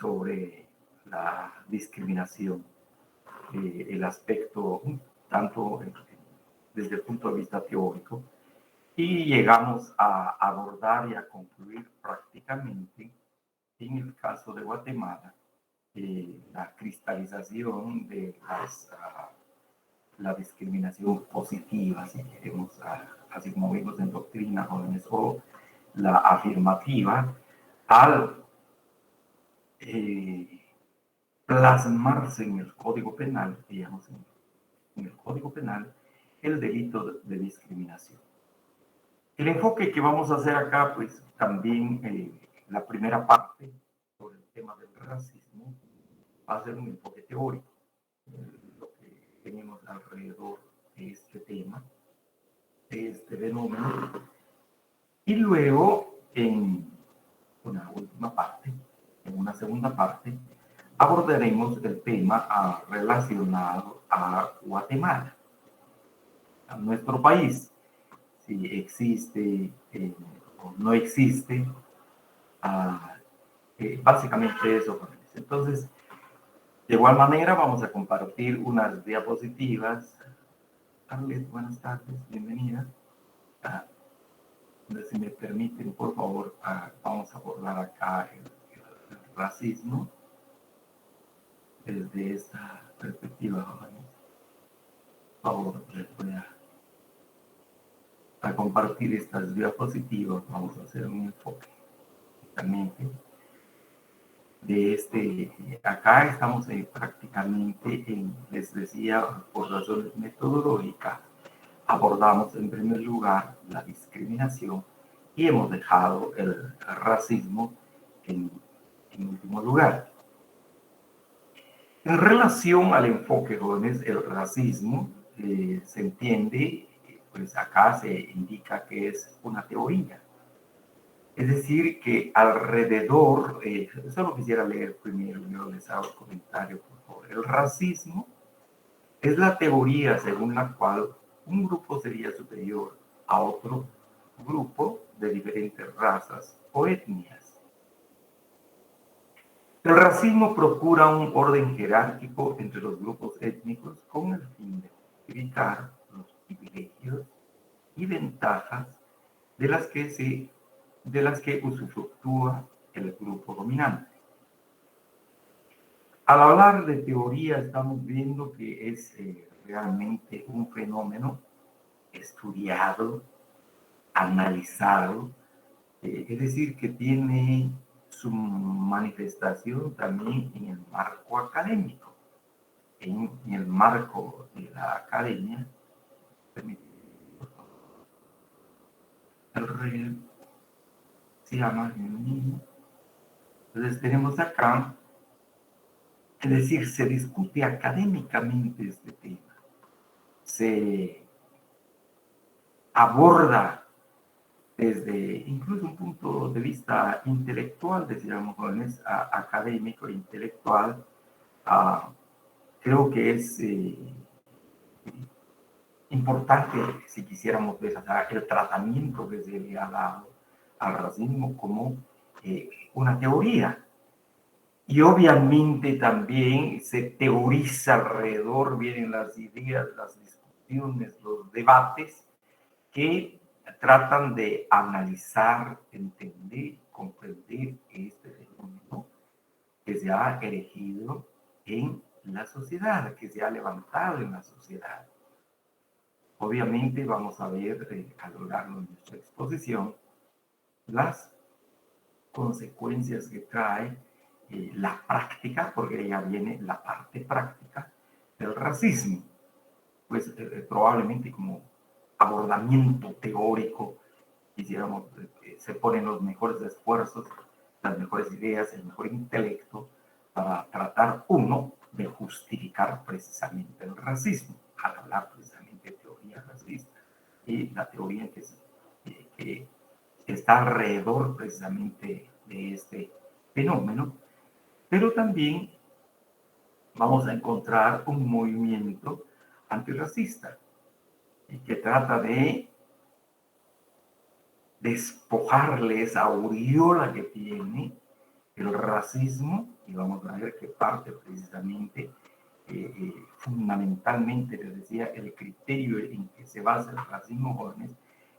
sobre la discriminación, el aspecto tanto desde el punto de vista teórico, y llegamos a abordar y a concluir prácticamente, en el caso de Guatemala, la cristalización de la discriminación positiva, si queremos, así como vimos en doctrina jóvenes, o la afirmativa, al plasmarse en el Código Penal, digamos, en el Código Penal, el delito de discriminación. El enfoque que vamos a hacer acá, pues también la primera parte sobre el tema del racismo va a ser un enfoque teórico, lo que tenemos alrededor de este tema, de este fenómeno, y luego en una última parte, en una segunda parte, abordaremos el tema relacionado a Guatemala, a nuestro país, si existe o no existe, básicamente eso. Entonces, de igual manera vamos a compartir unas diapositivas. Carles, buenas tardes, bienvenida. Si me permiten, por favor, vamos a abordar acá el racismo desde esta perspectiva. Por favor, les voy a compartir estas diapositivas. Vamos a hacer un enfoque también de acá estamos prácticamente les decía, por razones metodológicas, abordamos en primer lugar la discriminación y hemos dejado el racismo en último lugar. En relación al enfoque, jóvenes, el racismo se entiende, pues acá se indica que es una teoría. Es decir, que alrededor, solo quisiera leer primero, yo les hago el comentario, por favor. El racismo es la teoría según la cual un grupo sería superior a otro grupo de diferentes razas o etnias. El racismo procura un orden jerárquico entre los grupos étnicos con el fin de evitar los privilegios y ventajas de las que usufructúa el grupo dominante. Al hablar de teoría estamos viendo que es realmente un fenómeno estudiado, analizado, es decir, que tiene su manifestación también en el marco académico, en el marco de la academia. El rey se llama el niño. Entonces tenemos acá, es decir, se discute académicamente este tema, se aborda desde incluso un punto de vista intelectual, decíamos, jóvenes, académico e intelectual. Creo que es importante, si quisiéramos ver el tratamiento que se le ha dado al racismo como una teoría. Y obviamente también se teoriza alrededor, vienen las ideas, las discusiones, los debates que tratan de analizar, entender, comprender este fenómeno que se ha erigido en la sociedad, que se ha levantado en la sociedad. Obviamente vamos a ver a lo largo de nuestra exposición las consecuencias que trae la práctica, porque ya viene la parte práctica del racismo. Pues probablemente como abordamiento teórico, quisiéramos, se ponen los mejores esfuerzos, las mejores ideas, el mejor intelecto para tratar, uno, de justificar precisamente el racismo, al hablar precisamente de teoría racista y la teoría que está alrededor precisamente de este fenómeno, pero también vamos a encontrar un movimiento antirracista que trata de despojarle esa aureola que tiene el racismo, y vamos a ver que parte precisamente, fundamentalmente, les decía, el criterio en que se basa el racismo jóvenes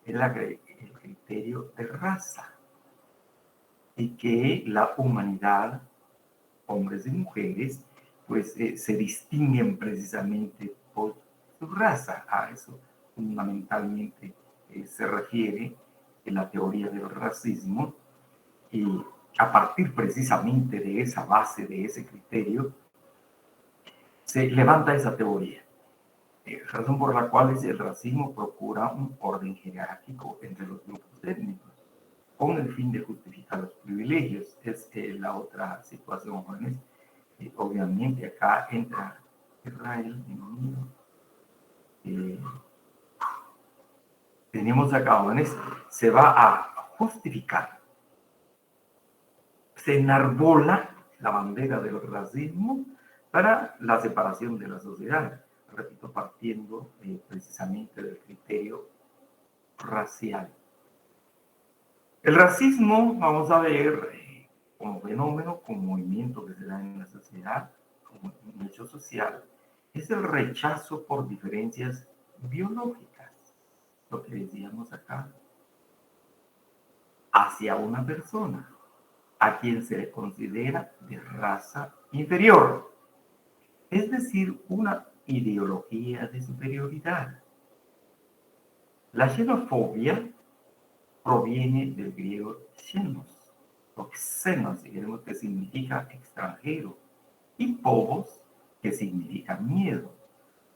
es el criterio de raza, y que la humanidad, hombres y mujeres, pues se distinguen precisamente por su raza. A eso fundamentalmente se refiere en la teoría del racismo, y a partir precisamente de esa base, de ese criterio, se levanta esa teoría. Razón por la cual el racismo procura un orden jerárquico entre los grupos étnicos, con el fin de justificar los privilegios. Es la otra situación, jóvenes. Obviamente acá entra Israel, tenemos acá, jóvenes, se va a justificar, se enarbola la bandera del racismo para la separación de la sociedad, repito, partiendo precisamente del criterio racial. El racismo, vamos a ver, como fenómeno, como movimiento que se da en la sociedad, como un hecho social, es el rechazo por diferencias biológicas, lo que decíamos acá, hacia una persona a quien se le considera de raza inferior, es decir, una ideología de superioridad. La xenofobia proviene del griego xenos, o xenos, digamos, que significa extranjero, y phobos, que significa miedo.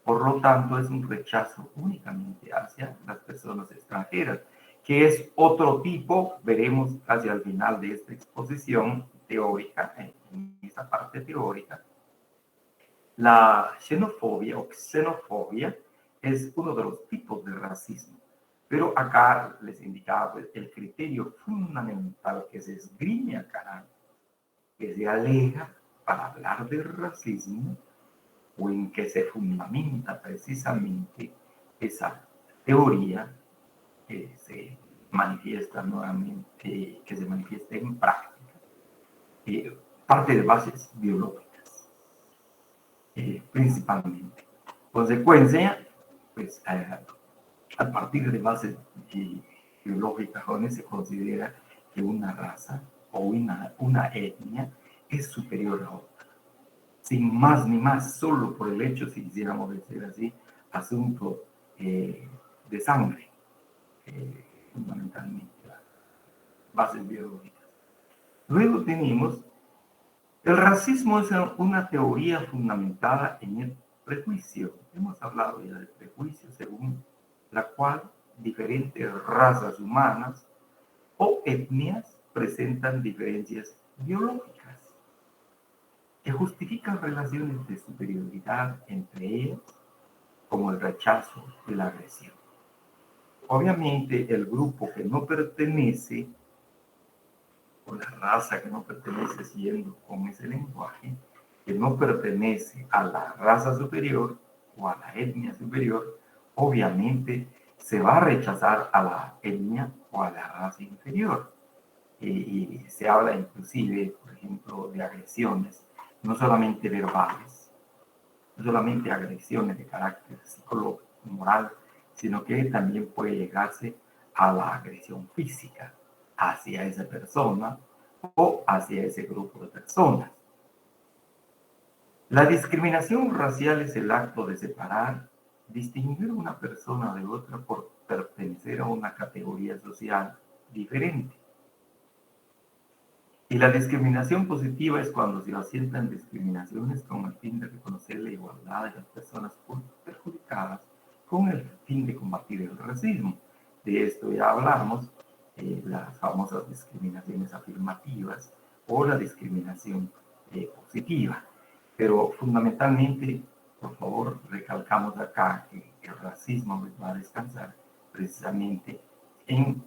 Por lo tanto, es un rechazo únicamente hacia las personas extranjeras, que es otro tipo, veremos hacia el final de esta exposición teórica, en esta parte teórica. La xenofobia o xenofobia es uno de los tipos de racismo, pero acá les indicaba pues, el criterio fundamental que se esgrime acá, que se alega para hablar de racismo, o en que se fundamenta precisamente esa teoría que se manifiesta nuevamente, que se manifiesta en práctica, parte de bases biológicas, principalmente. Consecuencia, pues a partir de bases biológicas, donde se considera que una raza o una etnia es superior a otra. Sin más ni más, solo por el hecho, si quisiéramos decir así, asunto de sangre, fundamentalmente, las bases biológicas. Luego tenemos, el racismo es una teoría fundamentada en el prejuicio. Hemos hablado ya del prejuicio, según la cual diferentes razas humanas o etnias presentan diferencias biológicas que justifican relaciones de superioridad entre ellas, como el rechazo y la agresión. Obviamente, el grupo que no pertenece, o la raza que no pertenece, siguiendo con ese lenguaje, que no pertenece a la raza superior o a la etnia superior, obviamente se va a rechazar a la etnia o a la raza inferior. Y se habla inclusive, por ejemplo, de agresiones, no solamente verbales, no solamente agresiones de carácter psicológico, moral, sino que también puede llegarse a la agresión física hacia esa persona o hacia ese grupo de personas. La discriminación racial es el acto de separar, distinguir una persona de otra por pertenecer a una categoría social diferente. Y la discriminación positiva es cuando se asientan discriminaciones con el fin de reconocer la igualdad de las personas perjudicadas, con el fin de combatir el racismo. De esto ya hablamos, las famosas discriminaciones afirmativas o la discriminación positiva. Pero fundamentalmente, por favor, recalcamos acá que el racismo va a descansar precisamente en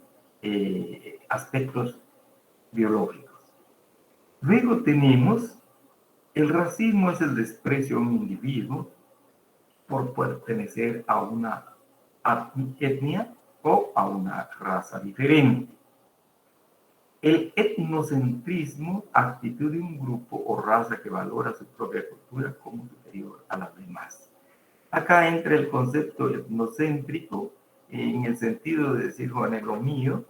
aspectos biológicos. Luego tenemos, el racismo es el desprecio a un individuo por pertenecer a una etnia o a una raza diferente. El etnocentrismo, actitud de un grupo o raza que valora su propia cultura como superior a las demás. Acá entra el concepto etnocéntrico en el sentido de decir, bueno, lo mío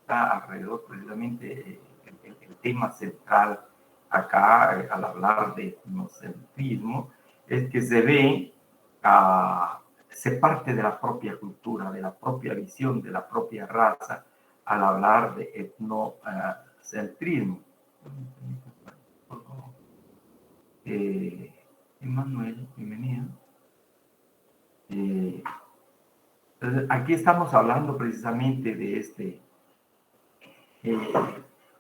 está alrededor precisamente el tema central acá al hablar de etnocentrismo es que se ve, se parte de la propia cultura, de la propia visión, de la propia raza al hablar de etnocentrismo. Emanuel, bienvenido. Entonces, aquí estamos hablando precisamente de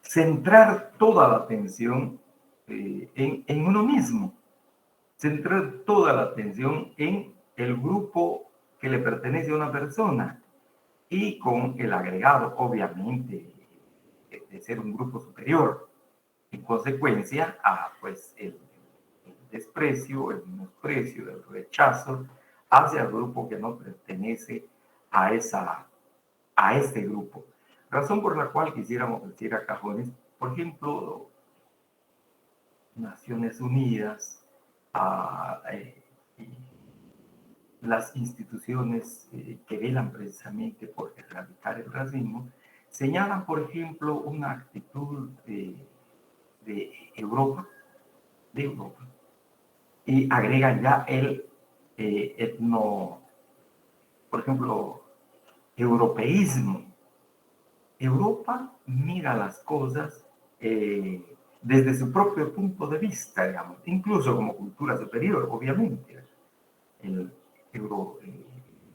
centrar toda la atención en uno mismo, centrar toda la atención en el grupo que le pertenece a una persona y con el agregado, obviamente, de ser un grupo superior. En consecuencia, pues el desprecio, el menosprecio, el rechazo hacia el grupo que no pertenece a este grupo. Razón por la cual quisiéramos decir a cajones, por ejemplo, Naciones Unidas, las instituciones que velan precisamente por erradicar el racismo, señalan, por ejemplo, una actitud de Europa, y agregan ya el por ejemplo, europeísmo. Europa mira las cosas desde su propio punto de vista, digamos, incluso como cultura superior, obviamente.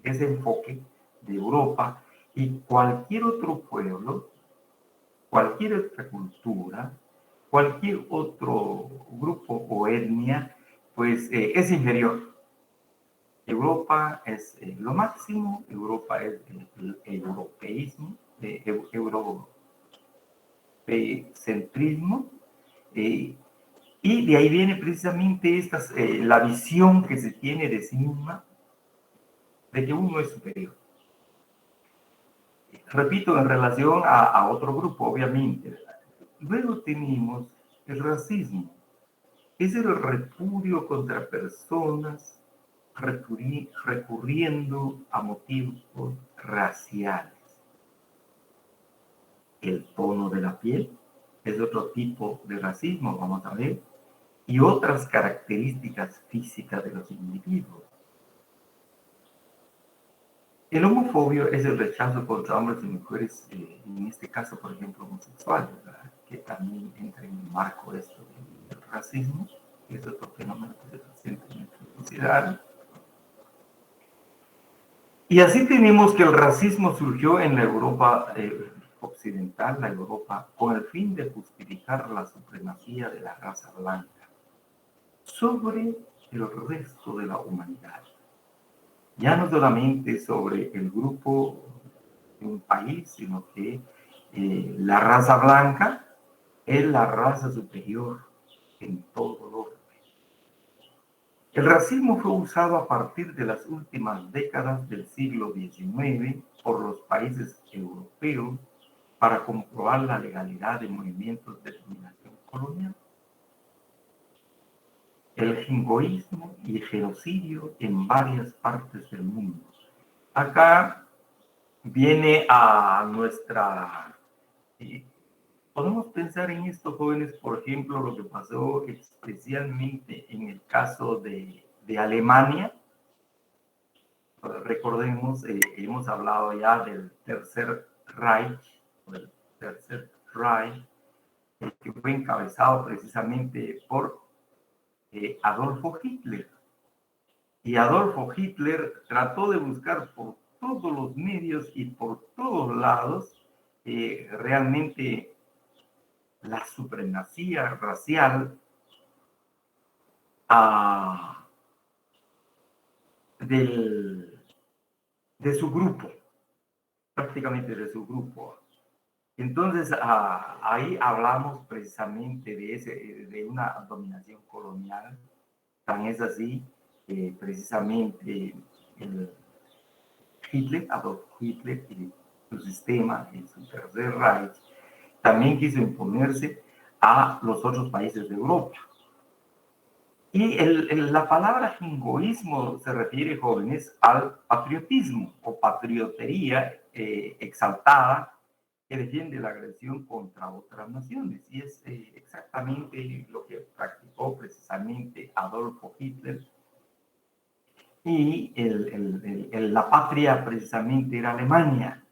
Ese enfoque de Europa y cualquier otro pueblo, cualquier otra cultura, cualquier otro grupo o etnia, pues es inferior. Europa es lo máximo, Europa es el europeísmo, eurocentrismo, y de ahí viene precisamente la visión que se tiene de sí misma, de que uno es superior. Repito, en relación a otro grupo, obviamente. Luego tenemos el racismo. Es el repudio contra personas recurriendo a motivos raciales. El tono de la piel es otro tipo de racismo, vamos a ver, y otras características físicas de los individuos. El homofobia es el rechazo contra hombres y mujeres, en este caso, por ejemplo, homosexuales, ¿verdad? Que también entra en el marco de esto del racismo, que es otro fenómeno que se presenta en nuestra sociedad. Y así tenemos que el racismo surgió en la Europa occidental, la Europa, con el fin de justificar la supremacía de la raza blanca sobre el resto de la humanidad. Ya no solamente sobre el grupo de un país, sino que la raza blanca es la raza superior en todo el orden. El racismo fue usado a partir de las últimas décadas del siglo XIX por los países europeos para comprobar la legalidad de movimientos de dominación colonial. El jingoísmo y el genocidio en varias partes del mundo. Acá viene a nuestra... podemos pensar en esto, jóvenes, por ejemplo, lo que pasó especialmente en el caso de Alemania. Recordemos, hemos hablado ya del Tercer Reich, que fue encabezado precisamente por Adolfo Hitler. Y Adolfo Hitler trató de buscar por todos los medios y por todos lados realmente la supremacía racial de su grupo, prácticamente de su grupo. Entonces, ahí hablamos precisamente de una dominación colonial. Tan es así, precisamente Adolf Hitler y su sistema en su Tercer Reich, también quiso imponerse a los otros países de Europa. Y la palabra jingoísmo se refiere, jóvenes, al patriotismo o patriotería exaltada que defiende la agresión contra otras naciones. Y es exactamente lo que practicó precisamente Adolfo Hitler. Y la patria precisamente era Alemania.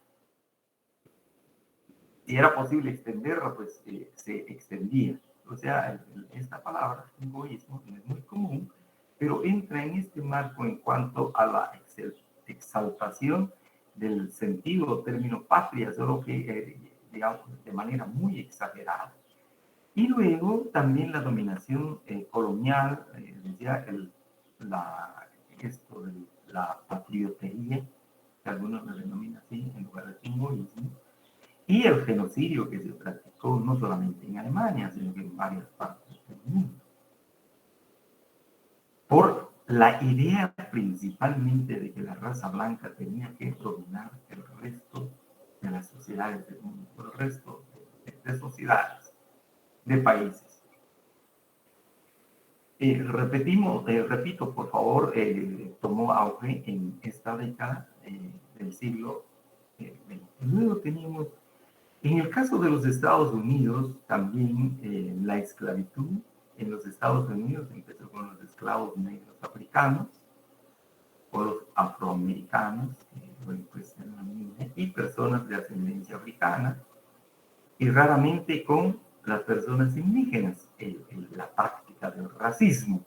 Si era posible extenderla, pues se extendía. O sea, esta palabra, jingoísmo, no es muy común, pero entra en este marco en cuanto a la exaltación del sentido o término patria, solo que, digamos, de manera muy exagerada. Y luego también la dominación colonial, decía esto de la patriotería, que algunos lo denominan así, en lugar de jingoísmo, y el genocidio que se practicó no solamente en Alemania, sino que en varias partes del mundo. Por la idea principalmente de que la raza blanca tenía que dominar el resto de las sociedades del mundo, el resto de sociedades, de países. Repito, por favor, tomó auge en esta década del siglo XX. Luego teníamos, en el caso de los Estados Unidos, también la esclavitud en los Estados Unidos empezó con los esclavos negros africanos o los afroamericanos, pues, y personas de ascendencia africana, y raramente con las personas indígenas. La práctica del racismo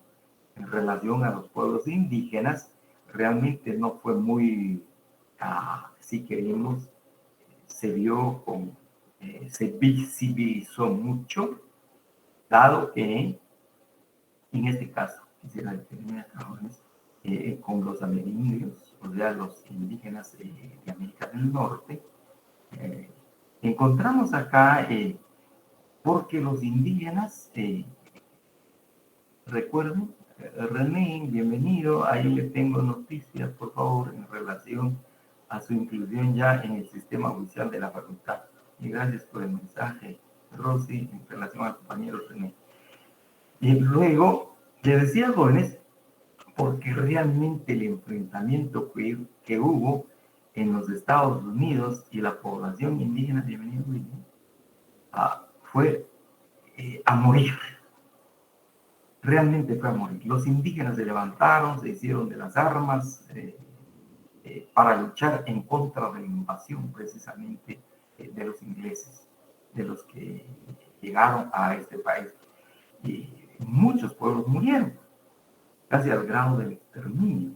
en relación a los pueblos indígenas realmente no fue muy, si queremos, se vio con, se visibilizó mucho, dado que en este caso, quisiera determinar con los amerindios, o sea, los indígenas de América del Norte, encontramos acá, porque los indígenas, recuerden, René, bienvenido, ahí le tengo noticias, por favor, en relación a su inclusión ya en el sistema oficial de la facultad. Y gracias por el mensaje, Rosy, en relación al compañero René. Y luego, le decía, jóvenes, porque realmente el enfrentamiento que hubo en los Estados Unidos y la población indígena, bienvenido, fue a morir. Realmente fue a morir. Los indígenas se levantaron, se hicieron de las armas para luchar en contra de la invasión precisamente de los ingleses, de los que llegaron a este país. Y muchos pueblos murieron, casi al grado del exterminio.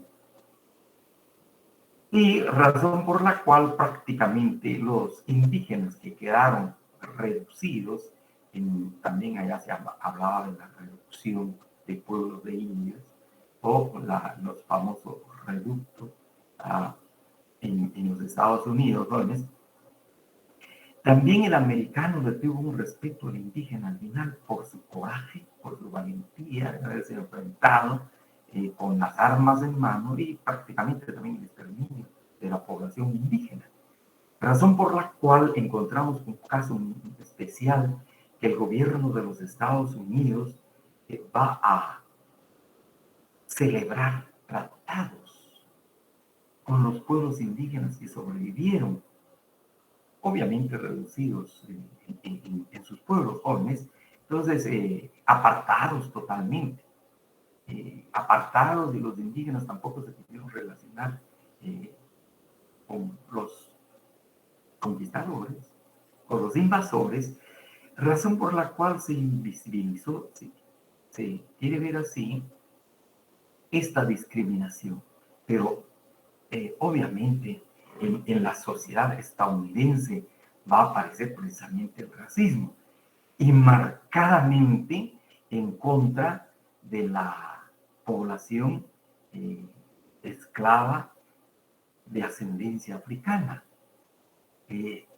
Y razón por la cual prácticamente los indígenas que quedaron reducidos, también allá se hablaba de la reducción de pueblos de indios, o los famosos reductos en los Estados Unidos, ¿no? También el americano le tuvo un respeto al indígena al final por su coraje, por su valentía de haberse enfrentado con las armas en mano y prácticamente también el exterminio de la población indígena. Razón por la cual encontramos un caso especial que el gobierno de los Estados Unidos va a celebrar tratados con los pueblos indígenas que sobrevivieron, obviamente reducidos en sus pueblos jóvenes, entonces apartados totalmente, apartados, y los indígenas tampoco se quisieron relacionar con los conquistadores, con los invasores, razón por la cual se invisibilizó, se quiere ver así, esta discriminación. Pero obviamente en la sociedad estadounidense va a aparecer precisamente el racismo, y marcadamente en contra de la población esclava de ascendencia africana.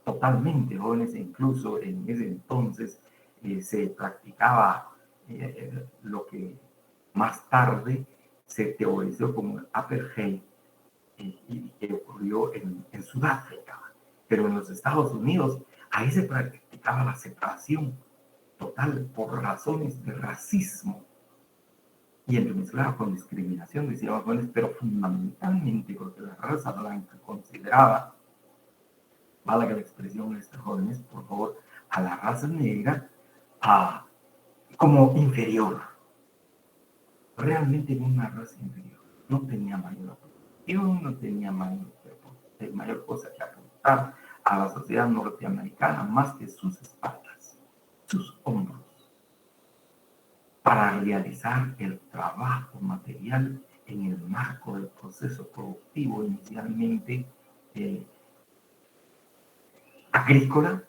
Totalmente, jóvenes, incluso en ese entonces se practicaba lo que más tarde se teorizó como el apartheid, y que ocurrió en Sudáfrica. Pero en los Estados Unidos, ahí se practicaba la separación total por razones de racismo y entremezclaba con discriminación de ciertos jóvenes, pero fundamentalmente porque la raza blanca consideraba, valga la expresión de estos jóvenes, por favor, a la raza negra como inferior, realmente una raza inferior, no tenía mayor aportación, no tenía mayor cosa que aportar a la sociedad norteamericana más que sus espaldas, sus hombros, para realizar el trabajo material en el marco del proceso productivo inicialmente agrícola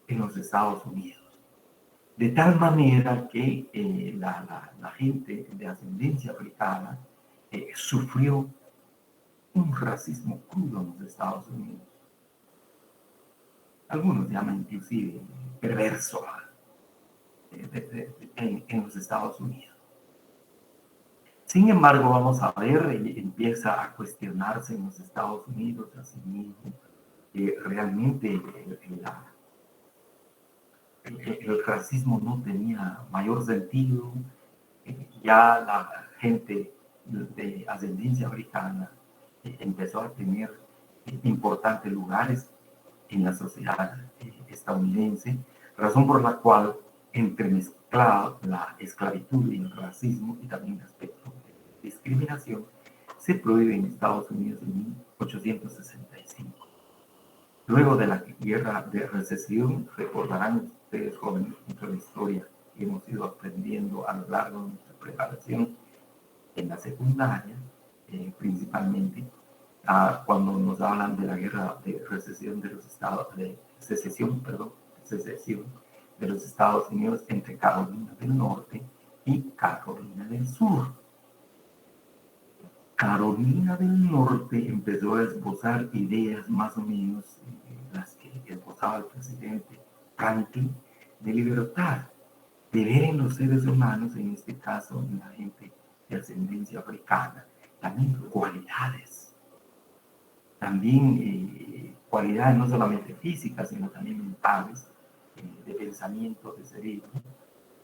en los Estados Unidos. De tal manera que la gente de ascendencia africana sufrió un racismo crudo en los Estados Unidos. Algunos llaman inclusive perverso en los Estados Unidos. Sin embargo, vamos a ver, empieza a cuestionarse en los Estados Unidos a sí mismo realmente el racismo no tenía mayor sentido. Ya la gente de ascendencia africana empezó a tener importantes lugares en la sociedad estadounidense, razón por la cual entremezclada la esclavitud y el racismo y también el aspecto de discriminación se prohíbe en Estados Unidos en 1865. Luego de la guerra de recesión, recordarán ustedes jóvenes mucho la historia que hemos ido aprendiendo a lo largo de nuestra preparación en la secundaria, principalmente, cuando nos hablan de la guerra de recesión de los Estados, de secesión de los Estados Unidos entre Carolina del Norte y Carolina del Sur. Carolina del Norte empezó a esbozar ideas más o menos las que esbozaba el presidente Franklin de libertad, de ver en los seres humanos, en este caso en la gente de ascendencia africana, también cualidades, también cualidades no solamente físicas, sino también mentales, de pensamiento, de cerebro,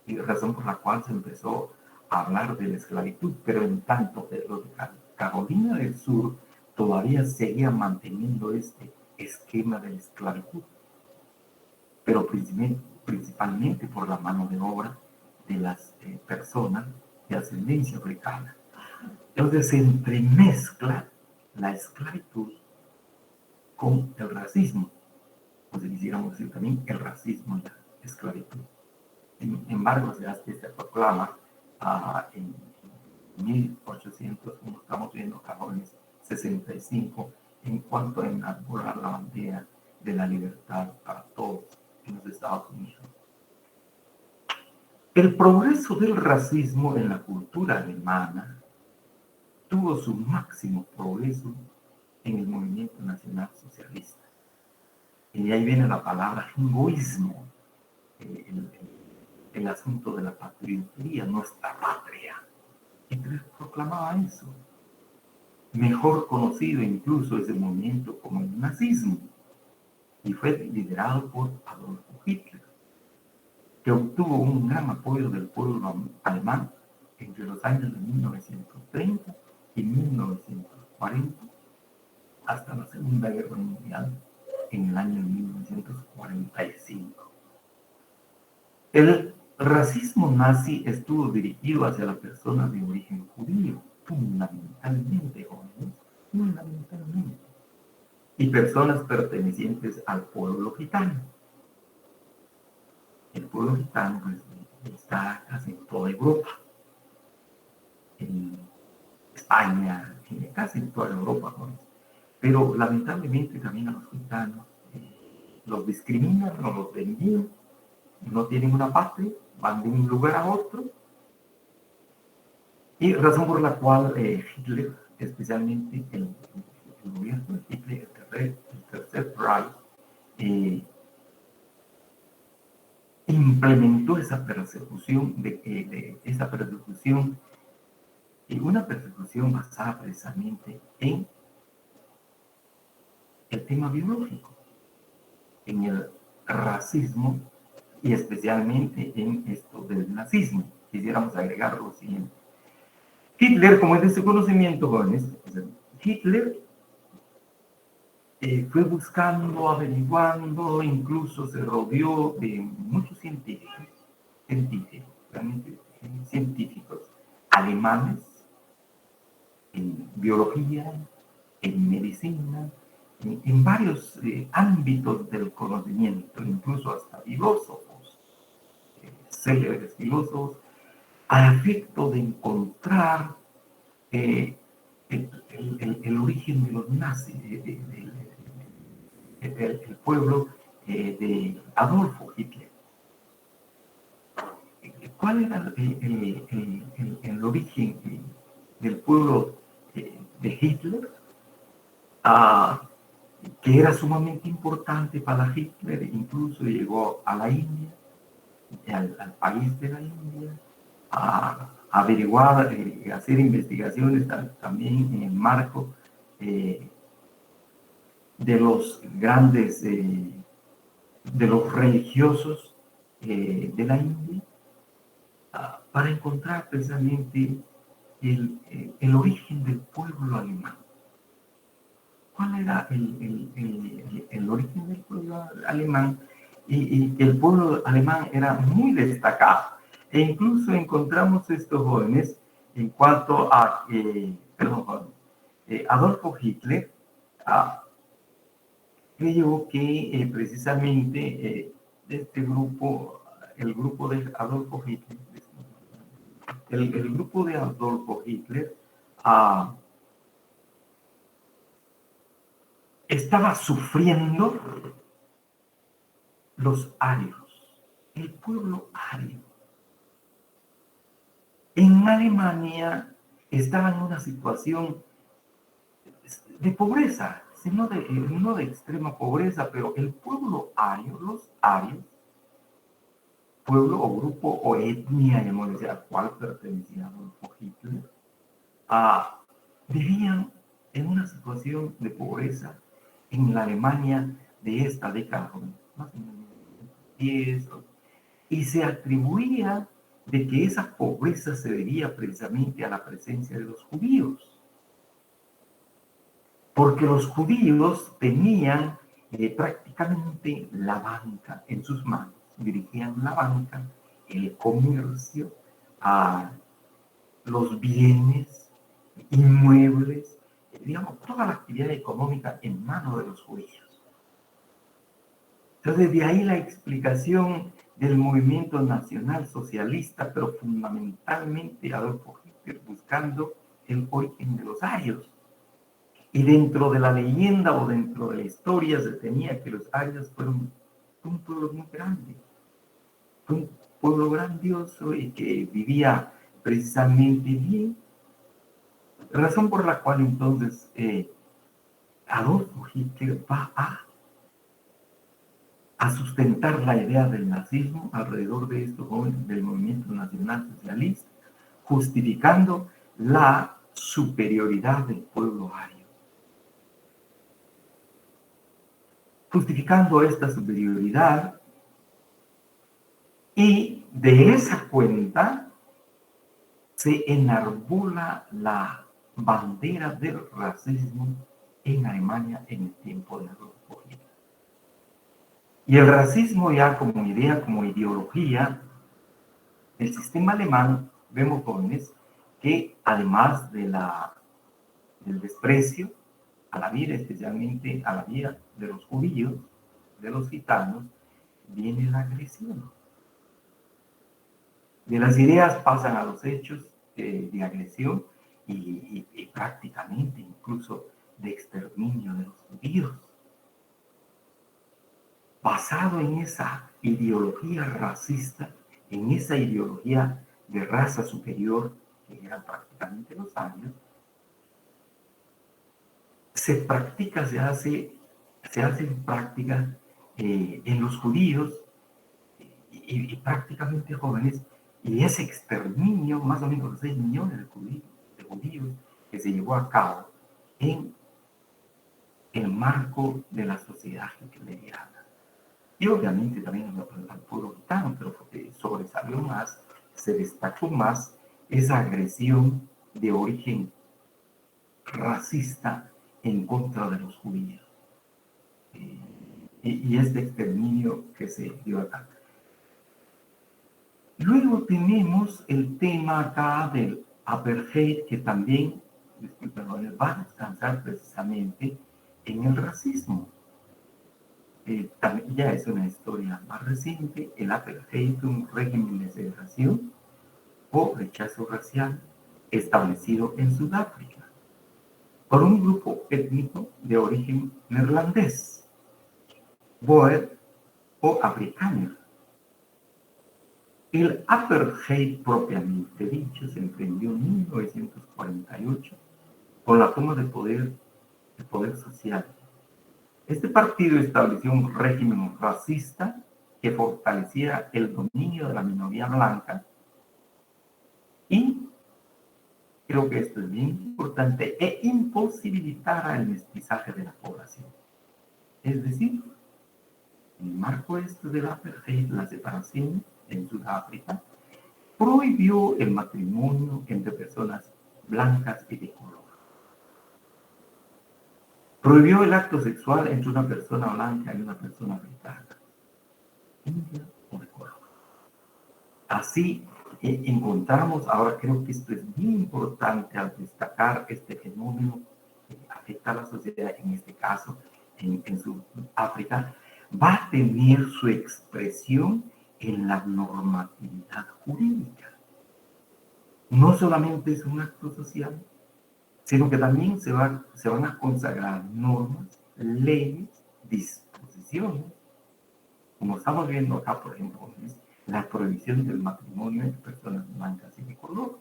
y razón por la cual se empezó a hablar de la esclavitud, pero en tanto que los de Carolina del Sur todavía seguía manteniendo este esquema de la esclavitud, pero principalmente por la mano de obra de las personas de ascendencia africana. Entonces se entremezcla la esclavitud con el racismo, o si quisiéramos decir también el racismo y la esclavitud. Sin embargo, se hace esta proclama en 1800, como estamos viendo, Cajones 65, en cuanto a inaugurar la bandera de la libertad para todos en los Estados Unidos. El progreso del racismo en la cultura alemana tuvo su máximo progreso en el movimiento nacional socialista. Y ahí viene la palabra jingoísmo, el asunto de la patriotería, nuestra patria. Hitler proclamaba eso, mejor conocido incluso ese movimiento como el nazismo, y fue liderado por Adolfo Hitler, que obtuvo un gran apoyo del pueblo alemán entre los años de 1930 y 1940, hasta la Segunda Guerra Mundial en el año 1945. El racismo nazi estuvo dirigido hacia las personas de origen judío, fundamentalmente, jóvenes, fundamentalmente, y personas pertenecientes al pueblo gitano. El pueblo gitano pues, está casi en toda Europa, en España, casi en toda Europa, jóvenes. Pero lamentablemente también a los gitanos los discriminan, no los bendigan, no tienen una patria, van de un lugar a otro, y razón por la cual Hitler, especialmente el gobierno de Hitler, el Tercer Reich, implementó esa persecución, una persecución basada precisamente en el tema biológico, en el racismo y especialmente en esto del nazismo. Quisiéramos agregar lo siguiente. Hitler, como es de su conocimiento, jóvenes, Hitler fue buscando, averiguando, incluso se rodeó de muchos realmente científicos alemanes, en biología, en medicina, en varios ámbitos del conocimiento, incluso hasta filósofos, célebres filósofos, a efecto de encontrar el origen de los nazis, el pueblo de Adolfo Hitler. ¿Cuál era el origen del pueblo de Hitler? Que era sumamente importante para Hitler, incluso llegó a la India, al país de la India, a averiguar, hacer investigaciones también en el marco de los grandes, de los religiosos de la India, para encontrar precisamente el origen del pueblo alemán. ¿Cuál era el origen del pueblo alemán? Y el pueblo alemán era muy destacado. E incluso encontramos estos jóvenes en cuanto a, Adolfo Hitler creyó que precisamente este grupo, el grupo de Adolfo Hitler, el grupo de Adolfo Hitler estaba sufriendo los arios, el pueblo ario. En Alemania estaba en una situación de pobreza, no de extrema pobreza, pero el pueblo ario, los arios, pueblo o grupo o etnia, llamémosle, a cual pertenecía Adolfo Hitler, vivían en una situación de pobreza en la Alemania de esta década, más o menos 10, y se atribuía de que esa pobreza se debía precisamente a la presencia de los judíos, porque los judíos tenían prácticamente la banca en sus manos, dirigían la banca, el comercio, los bienes, inmuebles, digamos, toda la actividad económica en manos de los judíos. Entonces, de ahí la explicación del movimiento nacional socialista, pero fundamentalmente Adolfo Hitler buscando el origen de los arios. Y dentro de la leyenda o dentro de la historia se tenía que los arios fueron un pueblo muy grande, un pueblo grandioso y que vivía precisamente bien. Razón por la cual entonces Adolfo Hitler va a sustentar la idea del nazismo alrededor de estos jóvenes del movimiento nacional socialista, justificando la superioridad del pueblo ario. Justificando esta superioridad, y de esa cuenta se enarbola la bandera del racismo en Alemania en el tiempo de Adolfo Hitler. Y el racismo ya como idea, como ideología, el sistema alemán, vemos jóvenes que además del desprecio a la vida, especialmente a la vida de los judíos, de los gitanos, viene la agresión. De las ideas pasan a los hechos de agresión y prácticamente incluso de exterminio de los judíos. Basado en esa ideología racista, en esa ideología de raza superior, que eran prácticamente los arios, se hace en práctica en los judíos y prácticamente jóvenes, y ese exterminio, más o menos 6 millones de judíos que se llevó a cabo en el marco de la sociedad hitleriana. y obviamente también al pueblo gitano, pero porque sobresalió más, se destacó más esa agresión de origen racista en contra de los judíos. Y este exterminio que se dio acá. Luego tenemos el tema acá del apartheid, que también, disculpen, va a descansar precisamente en el racismo. También ya es una historia más reciente. El apartheid, un régimen de segregación o rechazo racial establecido en Sudáfrica por un grupo étnico de origen neerlandés, Boer o africano. El apartheid propiamente dicho se emprendió en 1948 con la toma de poder social. Este partido estableció un régimen racista que fortalecía el dominio de la minoría blanca y, creo que esto es bien importante, imposibilitara el mestizaje de la población. Es decir, en el marco del apartheid, la separación en Sudáfrica, prohibió el matrimonio entre personas blancas y de color. Prohibió el acto sexual entre una persona blanca y una persona africana, india o de color. Así encontramos, ahora creo que esto es bien importante al destacar este fenómeno que afecta a la sociedad, en este caso en Sudáfrica, va a tener su expresión en la normatividad jurídica. No solamente es un acto social, sino que también se van a consagrar normas, leyes, disposiciones, como estamos viendo acá, por ejemplo, es la prohibición del matrimonio entre personas blancas y de color.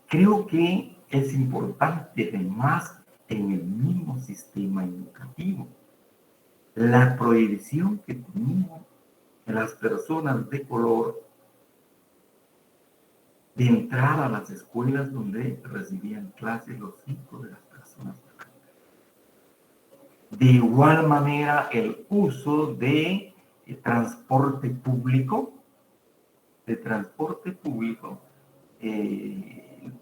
Creo que es importante, además, en el mismo sistema educativo, la prohibición que tenían las personas de color de entrar a las escuelas donde recibían clases los hijos de las personas blancas. De igual manera, el uso de transporte público,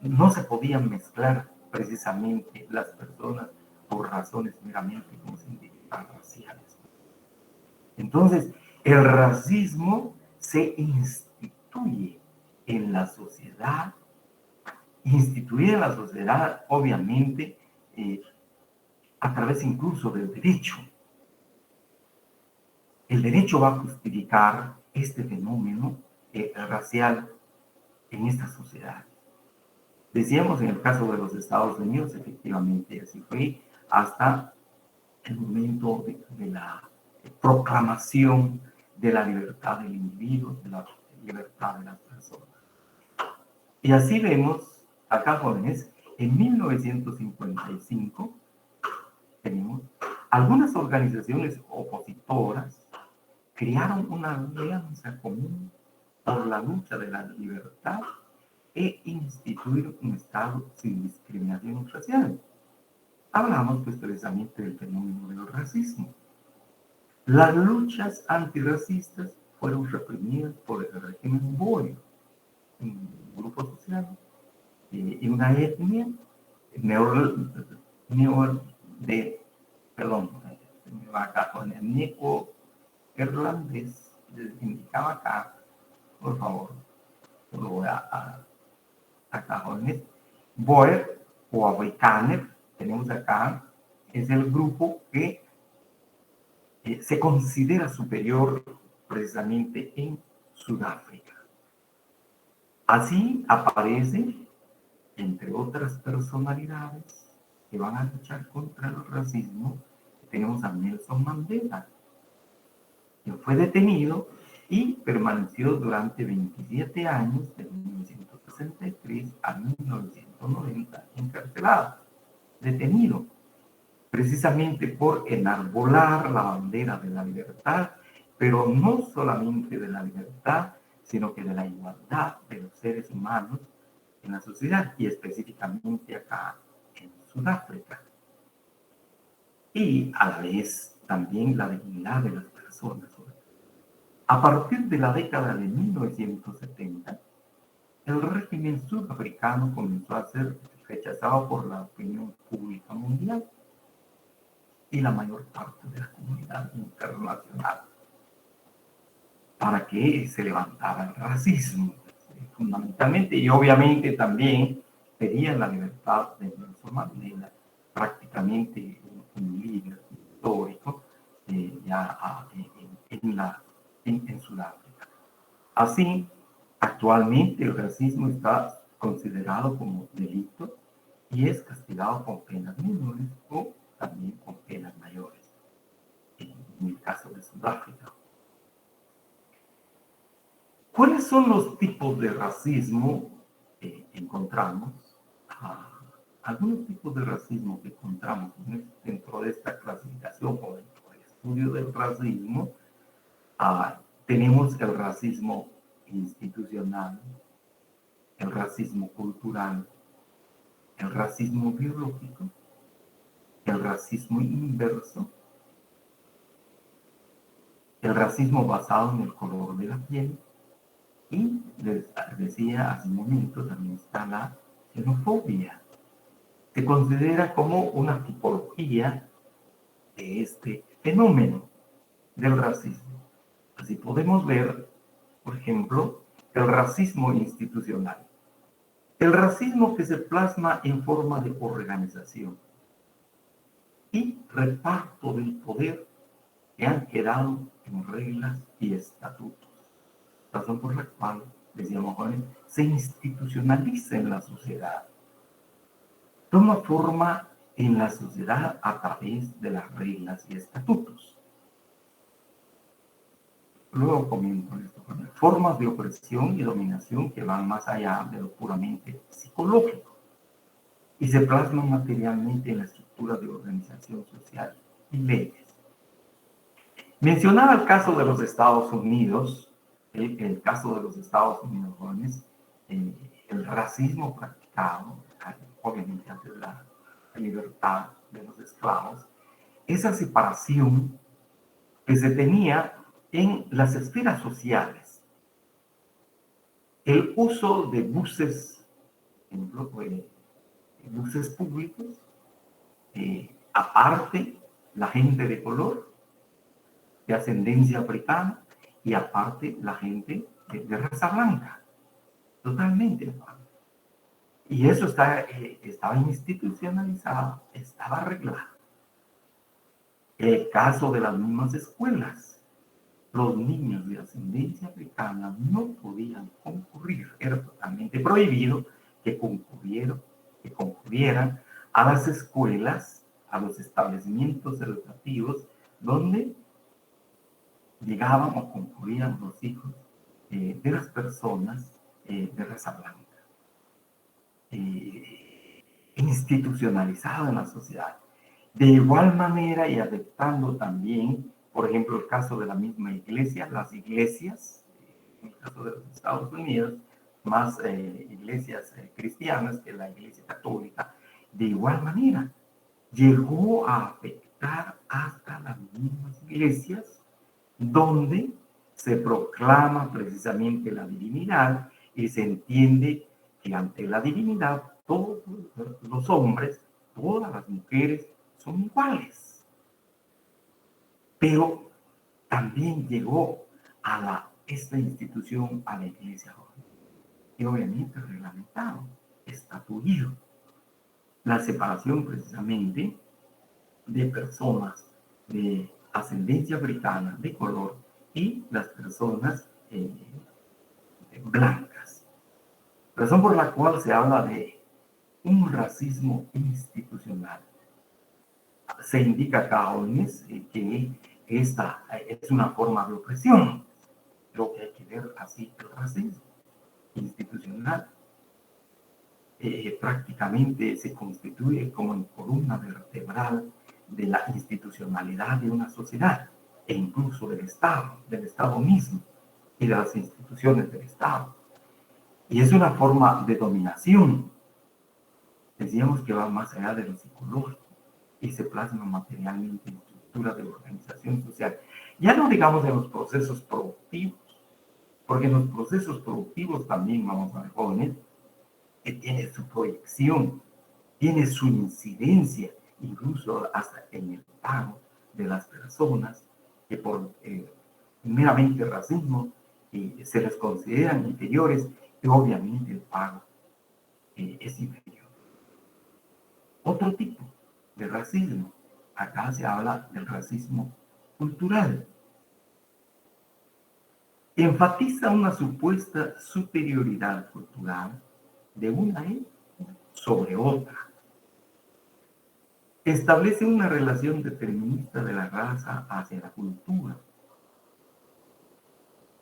no se podían mezclar precisamente las personas por razones meramente raciales. Entonces, el racismo se instituye en la sociedad, obviamente, a través incluso del derecho. El derecho va a justificar este fenómeno racial en esta sociedad. Decíamos en el caso de los Estados Unidos, efectivamente así fue, hasta el momento de la proclamación de la libertad del individuo, de la libertad de las personas. Y así vemos, acá jóvenes, en 1955, tenemos algunas organizaciones opositoras crearon una alianza común por la lucha de la libertad e instituir un Estado sin discriminación racial. Hablamos pues precisamente del fenómeno del racismo. Las luchas antirracistas fueron reprimidas por el régimen Boer, un grupo social y una etnia neoirlandés, les indicaba acá, por favor, lo voy acá, jóvenes, Boer o Afrikaner, tenemos acá, es el grupo que se considera superior precisamente en Sudáfrica. Así aparece, entre otras personalidades que van a luchar contra el racismo, tenemos a Nelson Mandela, quien fue detenido y permaneció durante 27 años, de 1963 a 1990, encarcelado, detenido, precisamente por enarbolar la bandera de la libertad, pero no solamente de la libertad, sino que de la igualdad de los seres humanos en la sociedad y específicamente acá en Sudáfrica. y a la vez también la dignidad de las personas. A partir de la década de 1970, el régimen sudafricano comenzó a ser rechazado por la opinión pública mundial y la mayor parte de la comunidad internacional, para que se levantara el racismo, fundamentalmente, y obviamente también pedían la libertad de Nelson Mandela, prácticamente un líder histórico ya en Sudáfrica. Así, actualmente el racismo está considerado como delito y es castigado con penas menores o también con penas mayores, en el caso de Sudáfrica. ¿Cuáles son los tipos de racismo que encontramos? Algunos tipos de racismo que encontramos dentro de esta clasificación o dentro del estudio del racismo. Tenemos el racismo institucional, el racismo cultural, el racismo biológico, el racismo inverso, el racismo basado en el color de la piel, y les decía hace un momento, también está la xenofobia. Se considera como una tipología de este fenómeno del racismo. Así podemos ver, por ejemplo, el racismo institucional. El racismo que se plasma en forma de organización y reparto del poder que han quedado en reglas y estatutos, razón por la cual, decíamos jóvenes, se institucionaliza en la sociedad. Toma forma en la sociedad a través de las reglas y estatutos. Luego comento esto, formas de opresión y dominación que van más allá de lo puramente psicológico y se plasman materialmente en la estructura de organización social y leyes. Mencionaba el caso de los Estados Unidos, el caso de los Estados Unidos, jóvenes, el racismo practicado, obviamente antes de la libertad de los esclavos, esa separación que se tenía en las esferas sociales, el uso de buses, por ejemplo, buses públicos, aparte la gente de color, de ascendencia africana, y aparte la gente de raza blanca, totalmente aparte. Y eso estaba institucionalizado, estaba arreglado. El caso de las mismas escuelas. Los niños de ascendencia africana no podían concurrir, era totalmente prohibido que concurrieran a las escuelas, a los establecimientos educativos donde llegaban o concurrían los hijos de las personas de raza blanca. Institucionalizado en la sociedad. De igual manera y adaptando también, por ejemplo, el caso de la misma iglesia, las iglesias, en el caso de los Estados Unidos, más iglesias cristianas que la iglesia católica, de igual manera, llegó a afectar hasta las mismas iglesias donde se proclama precisamente la divinidad y se entiende que ante la divinidad todos los hombres, todas las mujeres son iguales. Pero también llegó a esta institución, a la iglesia, y obviamente reglamentado, estatuido, la separación precisamente de personas de ascendencia africana, de color, y las personas blancas. Razón por la cual se habla de un racismo institucional. Se indica acá, jóvenes, que esta es una forma de opresión. Creo que hay que ver así el racismo institucional. Prácticamente se constituye como en columna vertebral de la institucionalidad de una sociedad e incluso del Estado mismo y de las instituciones del Estado. Y es una forma de dominación. Decíamos que va más allá de lo psicológico. y se plasma materialmente en estructura de organización social. Ya no digamos en los procesos productivos, porque en los procesos productivos también, vamos a ver, jóvenes, que tiene su proyección, tiene su incidencia, incluso hasta en el pago de las personas que por meramente racismo se les consideran inferiores, y obviamente el pago es inferior. Otro tipo de racismo, acá se habla del racismo cultural. Enfatiza una supuesta superioridad cultural de una etnia sobre otra. Establece una relación determinista de la raza hacia la cultura.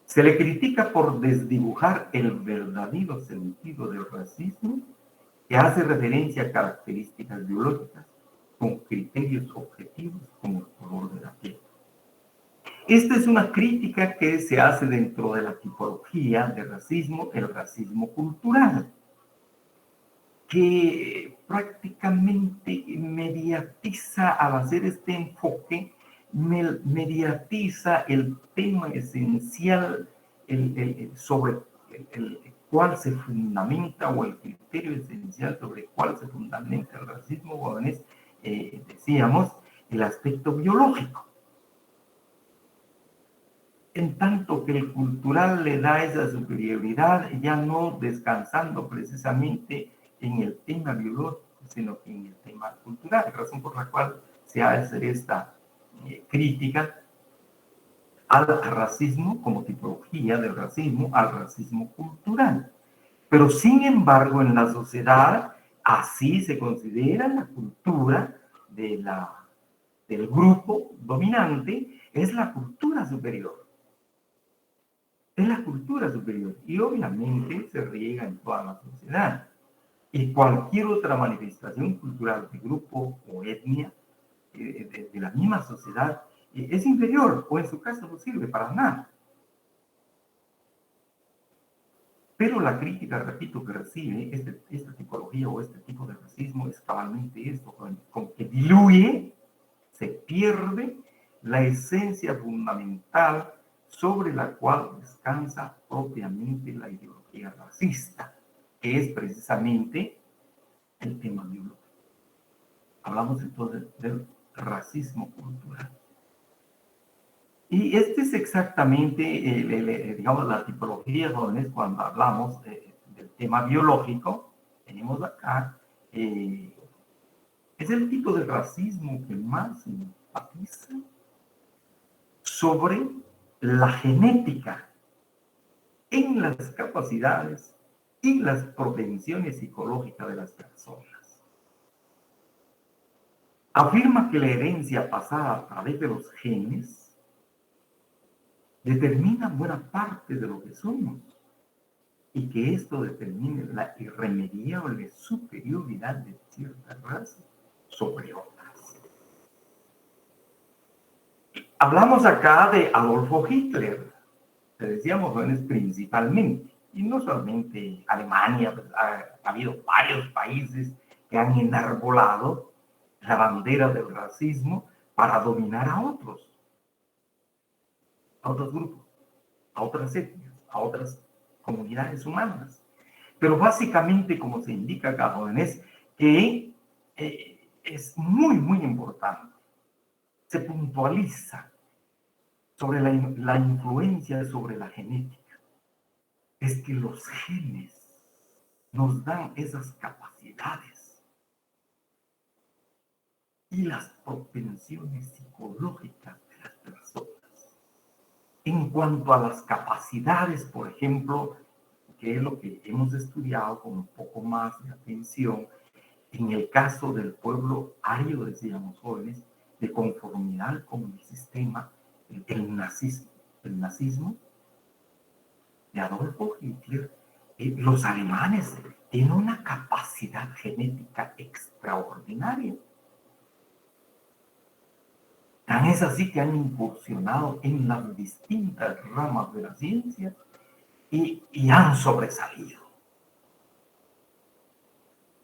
Se le critica por desdibujar el verdadero sentido del racismo, que hace referencia a características biológicas con criterios objetivos como el color de la piel. Esta es una crítica que se hace dentro de la tipología de racismo, el racismo cultural, que prácticamente mediatiza, al hacer este enfoque, mediatiza el tema esencial sobre el cual se fundamenta, o el criterio esencial sobre el cual se fundamenta el racismo, jóvenes, decíamos, el aspecto biológico. En tanto que el cultural le da esa superioridad, ya no descansando precisamente en el tema biológico, sino en el tema cultural, razón por la cual se hace esta crítica al racismo como tipología del racismo, al racismo cultural. Pero sin embargo, en la sociedad, así se considera la cultura del grupo dominante, es la cultura superior. Es la cultura superior, y obviamente se riega en toda la sociedad. Y cualquier otra manifestación cultural de grupo o etnia de la misma sociedad es inferior, o en su caso no sirve para nada. Pero la crítica, repito, que recibe esta tipología o este tipo de racismo es cabalmente esto, con que diluye, se pierde la esencia fundamental sobre la cual descansa propiamente la ideología racista, que es precisamente el tema biológico. Hablamos entonces del racismo cultural. Y este es exactamente, digamos, la tipología, jóvenes, cuando hablamos del tema biológico. Tenemos acá, es el tipo de racismo que más enfatiza sobre la genética en las capacidades y las propensiones psicológicas de las personas. Afirma que la herencia pasada a través de los genes determina buena parte de lo que somos, y que esto determine la irremediable superioridad de ciertas razas sobre otras. Hablamos acá de Adolfo Hitler, te decíamos, jóvenes, principalmente, y no solamente Alemania, pues, ha habido varios países que han enarbolado la bandera del racismo para dominar a otros grupos, a otras etnias, a otras comunidades humanas. Pero básicamente, como se indica acá, jóvenes, que es muy, muy importante, se puntualiza sobre la influencia sobre la genética. Es que los genes nos dan esas capacidades y las propensiones psicológicas de las personas. En cuanto a las capacidades, por ejemplo, que es lo que hemos estudiado con un poco más de atención, en el caso del pueblo ario, decíamos, jóvenes, de conformidad con el sistema, el nazismo de Adolfo Hitler, los alemanes tienen una capacidad genética extraordinaria. Tan es así que han incursionado en las distintas ramas de la ciencia y han sobresalido.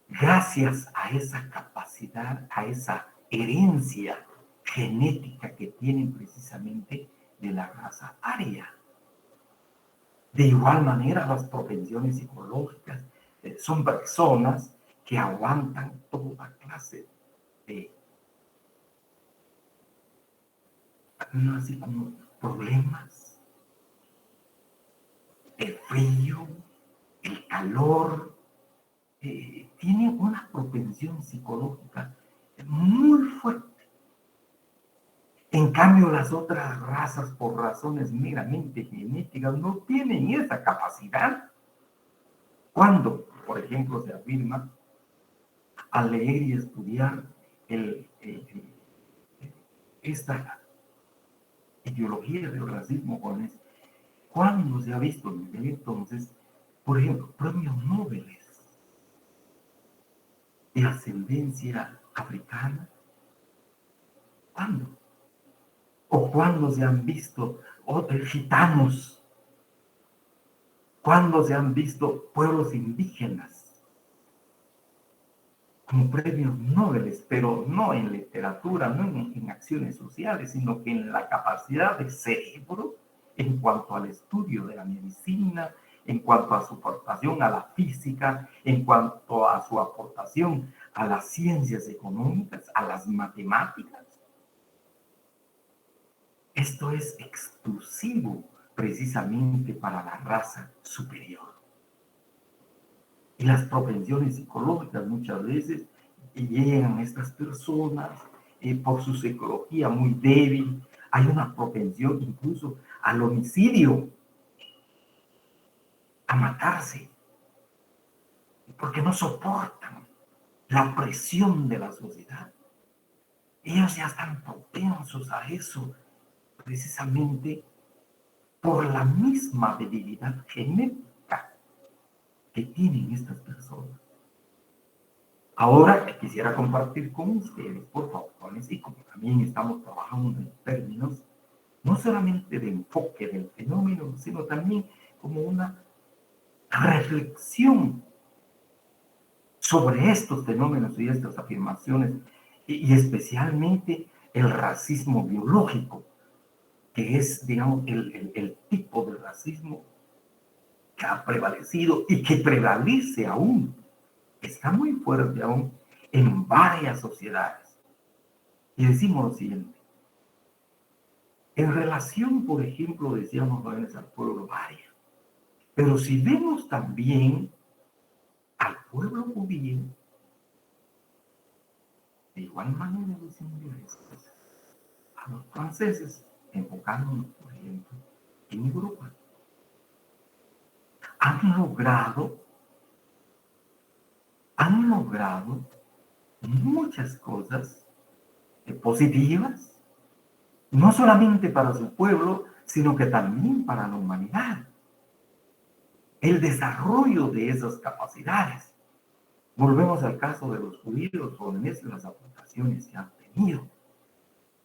Gracias a esa capacidad, a esa herencia genética que tienen precisamente de la raza aria. De igual manera, las propensiones psicológicas son personas que aguantan toda clase de así como problemas, el frío, el calor, tienen una propensión psicológica muy fuerte. En cambio, las otras razas, por razones meramente genéticas, no tienen esa capacidad. Cuando, por ejemplo, se afirma al leer y estudiar esta ideología del racismo japonés, cuando se ha visto desde entonces, por ejemplo, premios Nobel de ascendencia africana, ¿cuándo? O cuando se han visto gitanos, cuando se han visto pueblos indígenas como premios Nobel, pero no en literatura, no en acciones sociales, sino que en la capacidad de cerebro en cuanto al estudio de la medicina, en cuanto a su aportación a la física, en cuanto a su aportación a las ciencias económicas, a las matemáticas. Esto es exclusivo precisamente para la raza superior. Y las propensiones psicológicas muchas veces llegan a estas personas por su psicología muy débil. Hay una propensión incluso al homicidio, a matarse, porque no soportan la presión de la sociedad. Ellos ya están propensos a eso, precisamente por la misma debilidad genética que tienen estas personas. Ahora quisiera compartir con ustedes, por favor, y como también estamos trabajando en términos no solamente de enfoque del fenómeno, sino también como una reflexión sobre estos fenómenos y estas afirmaciones, y especialmente el racismo biológico, que es, digamos, el tipo de racismo que ha prevalecido y que prevalece aún, está muy fuerte aún en varias sociedades. Y decimos lo siguiente: en relación, por ejemplo, decíamos al pueblo aria, pero si vemos también al pueblo judío, de igual manera los ingleses, a los franceses, enfocándonos, por ejemplo, en Europa, han logrado muchas cosas positivas, no solamente para su pueblo, sino que también para la humanidad. El desarrollo de esas capacidades. Volvemos al caso de los judíos, con las aportaciones que han tenido.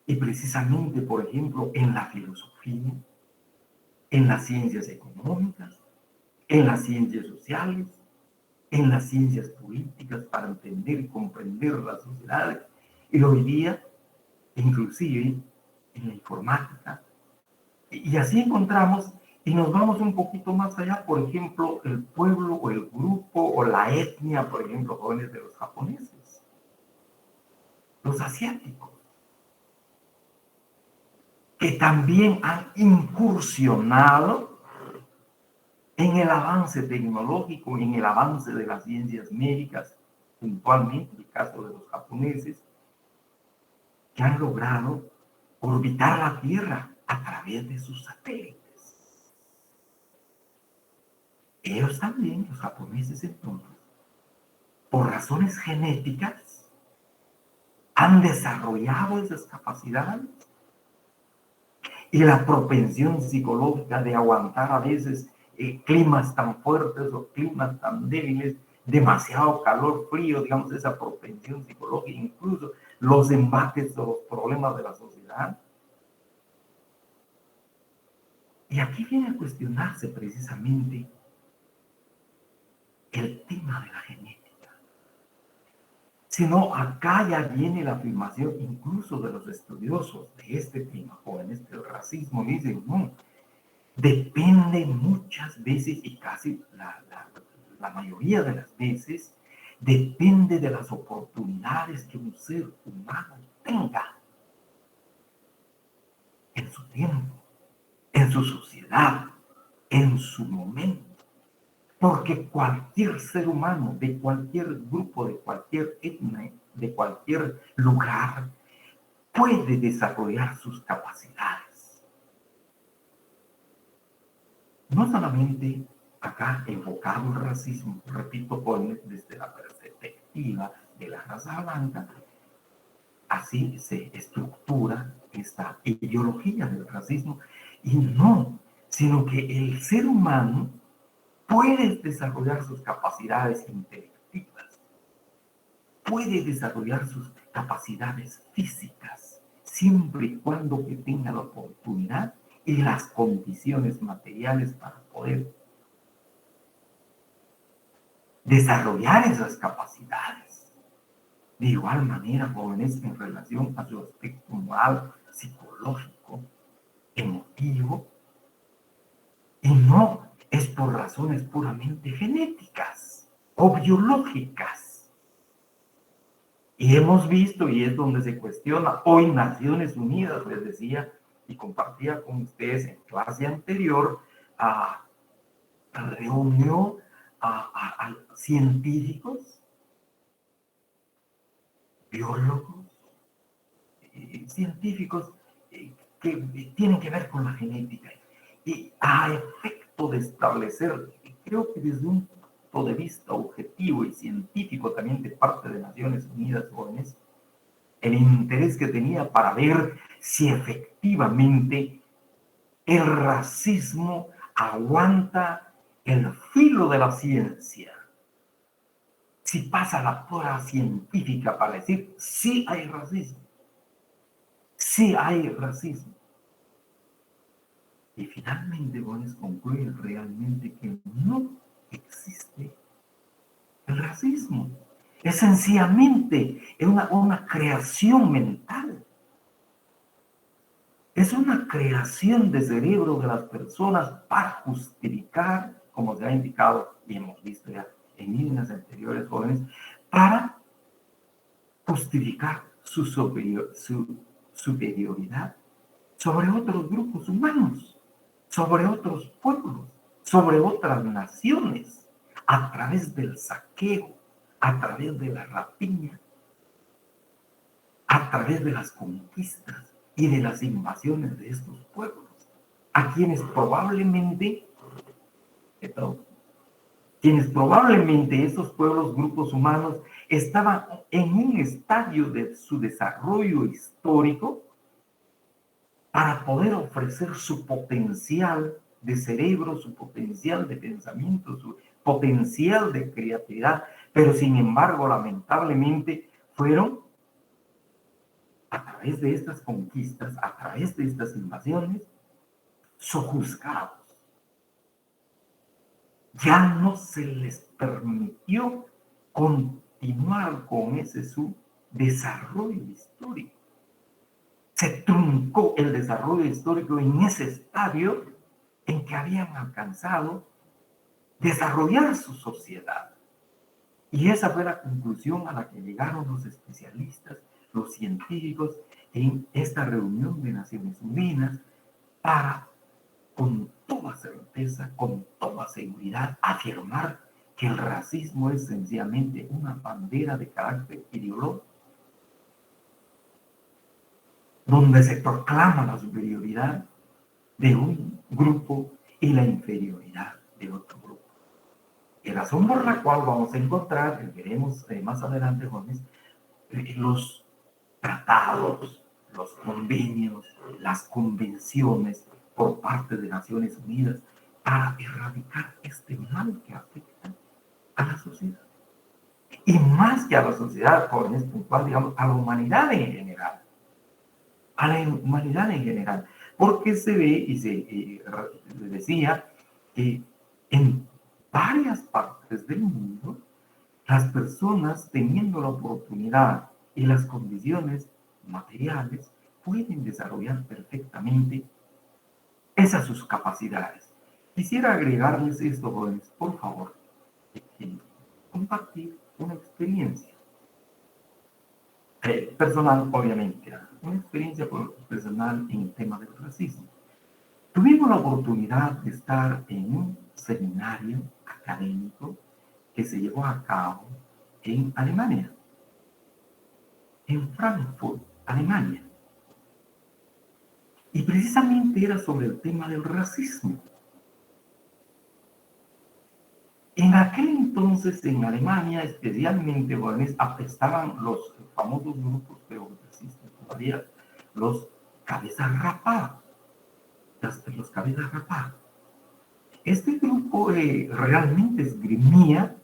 Y precisamente, por ejemplo, en la filosofía, en las ciencias económicas, en las ciencias sociales, en las ciencias políticas para entender y comprender las sociedades. Y hoy día, inclusive, en la informática. Y así encontramos, y nos vamos un poquito más allá, por ejemplo, el pueblo o el grupo o la etnia, por ejemplo, jóvenes de los japoneses, los asiáticos, que también han incursionado en el avance tecnológico, en el avance de las ciencias médicas, puntualmente el caso de los japoneses, que han logrado orbitar la Tierra a través de sus satélites. Ellos también, los japoneses entonces, por razones genéticas, han desarrollado esas capacidades y la propensión psicológica de aguantar a veces climas tan fuertes o climas tan débiles, demasiado calor, frío, digamos, esa propensión psicológica, incluso los embates o los problemas de la sociedad. Y aquí viene a cuestionarse precisamente el tema de la genética. sino acá ya viene la afirmación incluso de los estudiosos de este tema, jóvenes, del racismo. Dicen, no, depende muchas veces y casi la mayoría de las veces, depende de las oportunidades que un ser humano tenga en su tiempo, en su sociedad, en su momento. Porque cualquier ser humano, de cualquier grupo, de cualquier etnia, de cualquier lugar, puede desarrollar sus capacidades. No solamente acá enfocado el racismo, repito, desde la perspectiva de la raza blanca, así se estructura esta ideología del racismo, y no, sino que el ser humano puede desarrollar sus capacidades intelectivas, puede desarrollar sus capacidades físicas, siempre y cuando que tenga la oportunidad y las condiciones materiales para poder desarrollar esas capacidades. De igual manera, jóvenes, en relación a su aspecto moral, psicológico, emotivo, y no es por razones puramente genéticas o biológicas. Y hemos visto, y es donde se cuestiona, hoy Naciones Unidas, les decía y compartía con ustedes en clase anterior, reunió a científicos, biólogos, científicos que tienen que ver con la genética. Y a efecto de establecer, creo que desde un punto de vista objetivo y científico también de parte de Naciones Unidas, jóvenes, el interés que tenía para ver si efectivamente el racismo aguanta el filo de la ciencia. Si pasa la prueba científica para decir sí hay racismo, sí hay racismo. Y finalmente Bones concluye realmente que no existe el racismo. Es sencillamente una creación mental. Es una creación de cerebro de las personas para justificar, como se ha indicado y hemos visto ya en líneas anteriores, jóvenes, para justificar su superioridad sobre otros grupos humanos, sobre otros pueblos, sobre otras naciones, a través del saqueo, a través de la rapiña, a través de las conquistas y de las invasiones de estos pueblos, a quienes probablemente estos pueblos, grupos humanos, estaban en un estadio de su desarrollo histórico para poder ofrecer su potencial de cerebro, su potencial de pensamiento, su potencial de creatividad, pero sin embargo, lamentablemente, fueron a través de estas conquistas, a través de estas invasiones, sojuzgados. Ya no se les permitió continuar con ese su desarrollo histórico. Se truncó el desarrollo histórico en ese estadio en que habían alcanzado desarrollar su sociedad. Y esa fue la conclusión a la que llegaron los especialistas, los científicos, en esta reunión de Naciones Unidas para, con toda certeza, con toda seguridad, afirmar que el racismo es sencillamente una bandera de carácter ideológico, donde se proclama la superioridad de un grupo y la inferioridad de otro grupo. Y razón por la cual vamos a encontrar, veremos más adelante, jóvenes, los tratados, los convenios, las convenciones por parte de Naciones Unidas para erradicar este mal que afecta a la sociedad. Y más que a la sociedad, jóvenes, puntual, digamos, a la humanidad en general. A la humanidad en general. Porque se ve y se decía que en varias partes del mundo las personas teniendo la oportunidad y las condiciones materiales pueden desarrollar perfectamente esas sus capacidades. Quisiera agregarles esto, jóvenes, por favor, compartir una experiencia personal, obviamente, una experiencia personal en el tema del racismo. Tuvimos la oportunidad de estar en un seminario académico que se llevó a cabo en Alemania, en Frankfurt, Alemania. Y precisamente era sobre el tema del racismo. En aquel entonces, en Alemania, especialmente, estaban los famosos grupos progresistas, todavía los cabezas rapadas, los cabezas rapadas. Este grupo realmente esgrimía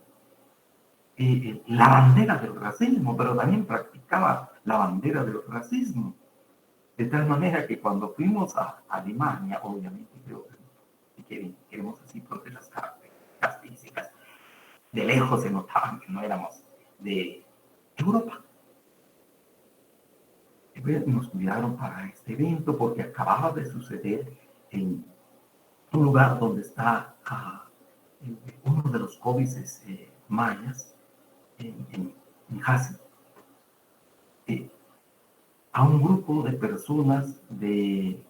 la bandera del racismo, pero también practicaba la bandera del racismo. De tal manera que cuando fuimos a Alemania, obviamente creo que queremos así porque las características físicas de lejos se notaban que no éramos de Europa. Nos cuidaron para este evento porque acababa de suceder en un lugar donde está uno de los códices mayas, en Hasi, a un grupo de personas de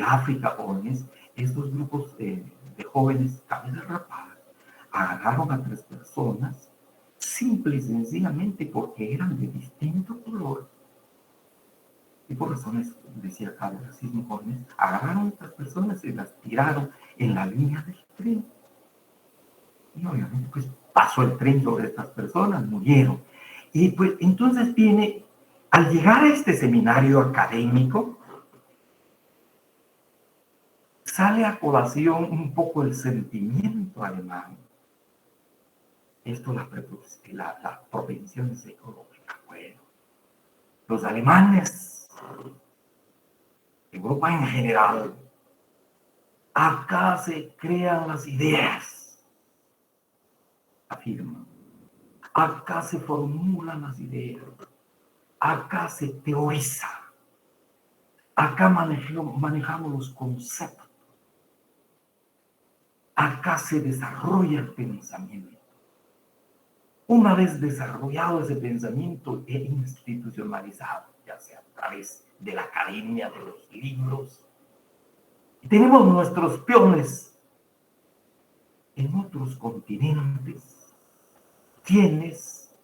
África, jóvenes. Estos grupos de jóvenes cabezas rapadas agarraron a 3 personas simple y sencillamente porque eran de distinto color y por razones, decía acá, de racismo, jóvenes, agarraron a estas personas y las tiraron en la línea del tren. Y obviamente pues pasó el tren sobre estas personas, murieron. Y pues entonces viene, al llegar a este seminario académico, sale a colación un poco el sentimiento alemán. Esto, la propensión psicológica. Bueno, los alemanes, Europa en general, acá se crean las ideas, afirman. Acá se formulan las ideas. Acá se teoriza. Acá manejamos los conceptos. Acá se desarrolla el pensamiento. Una vez desarrollado ese pensamiento e institucionalizado, ya sea a través de la academia, de los libros, y tenemos nuestros peones en otros continentes, quienes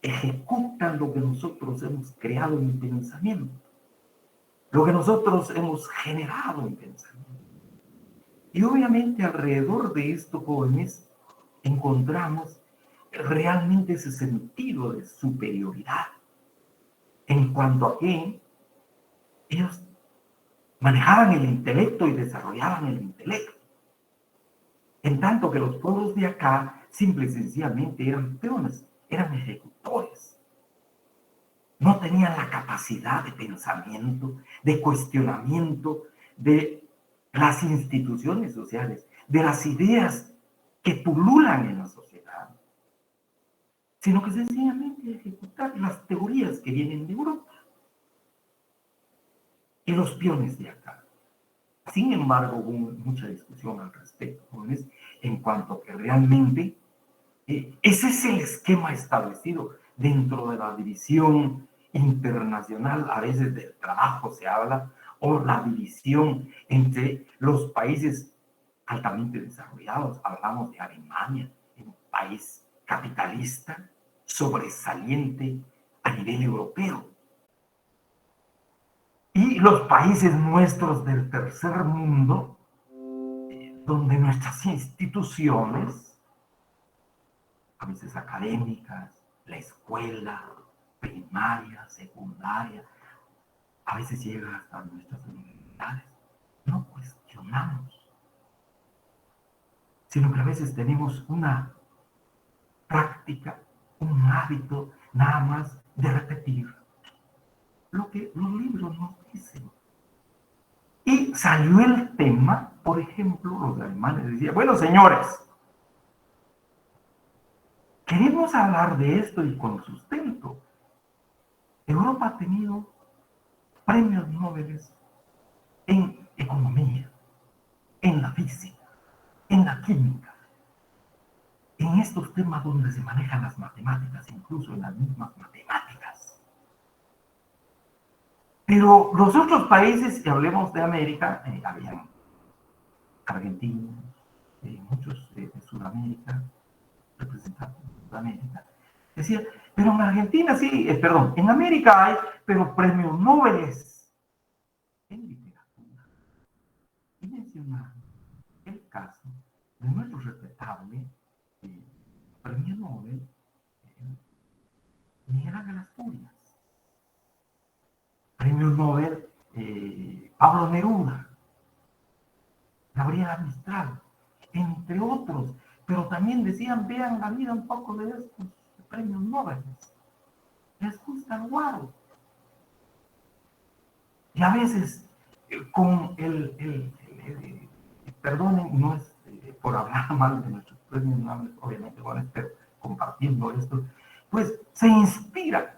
ejecutan lo que nosotros hemos creado en pensamiento, lo que nosotros hemos generado en pensamiento. Y obviamente alrededor de esto, jóvenes, encontramos realmente ese sentido de superioridad en cuanto a que ellos manejaban el intelecto y desarrollaban el intelecto. En tanto que los pueblos de acá simple y sencillamente eran peones, eran ejecutores. No tenían la capacidad de pensamiento, de cuestionamiento de las instituciones sociales, de las ideas que pululan en la sociedad, sino que sencillamente ejecutar las teorías que vienen de Europa y los peones de acá. Sin embargo, hubo mucha discusión al respecto, jóvenes, en cuanto a que realmente ese es el esquema establecido dentro de la división internacional, a veces del trabajo se habla, o la división entre los países altamente desarrollados. Hablamos de Alemania, un país capitalista, sobresaliente a nivel europeo. Y los países nuestros del tercer mundo, donde nuestras instituciones, a veces académicas, la escuela, primaria, secundaria, a veces llega hasta nuestras universidades, no cuestionamos, sino que a veces tenemos una práctica, un hábito nada más de repetir lo que los libros nos dicen. Y salió el tema, por ejemplo, los alemanes decían, bueno, señores, queremos hablar de esto y con sustento. Europa ha tenido premios Nobel en economía, en la física, en la química, en estos temas donde se manejan las matemáticas, incluso en las mismas matemáticas. Pero los otros países, que hablemos de América, habían argentinos, muchos de Sudamérica, representantes de Sudamérica, decían, pero en Argentina sí, perdón, en América hay, pero premios Nobel en literatura. Y mencionar el caso de nuestro respetable premio Nobel, Miguel Ángel Asturias, premio Nobel Pablo Neruda, Gabriela Mistral, entre otros, pero también decían, vean la vida un poco de estos premios Nobel, les gusta el guaro. Y a veces, con perdonen, no es por hablar mal de nuestros premios Nobel, obviamente, bueno, pero compartiendo esto, pues se inspira.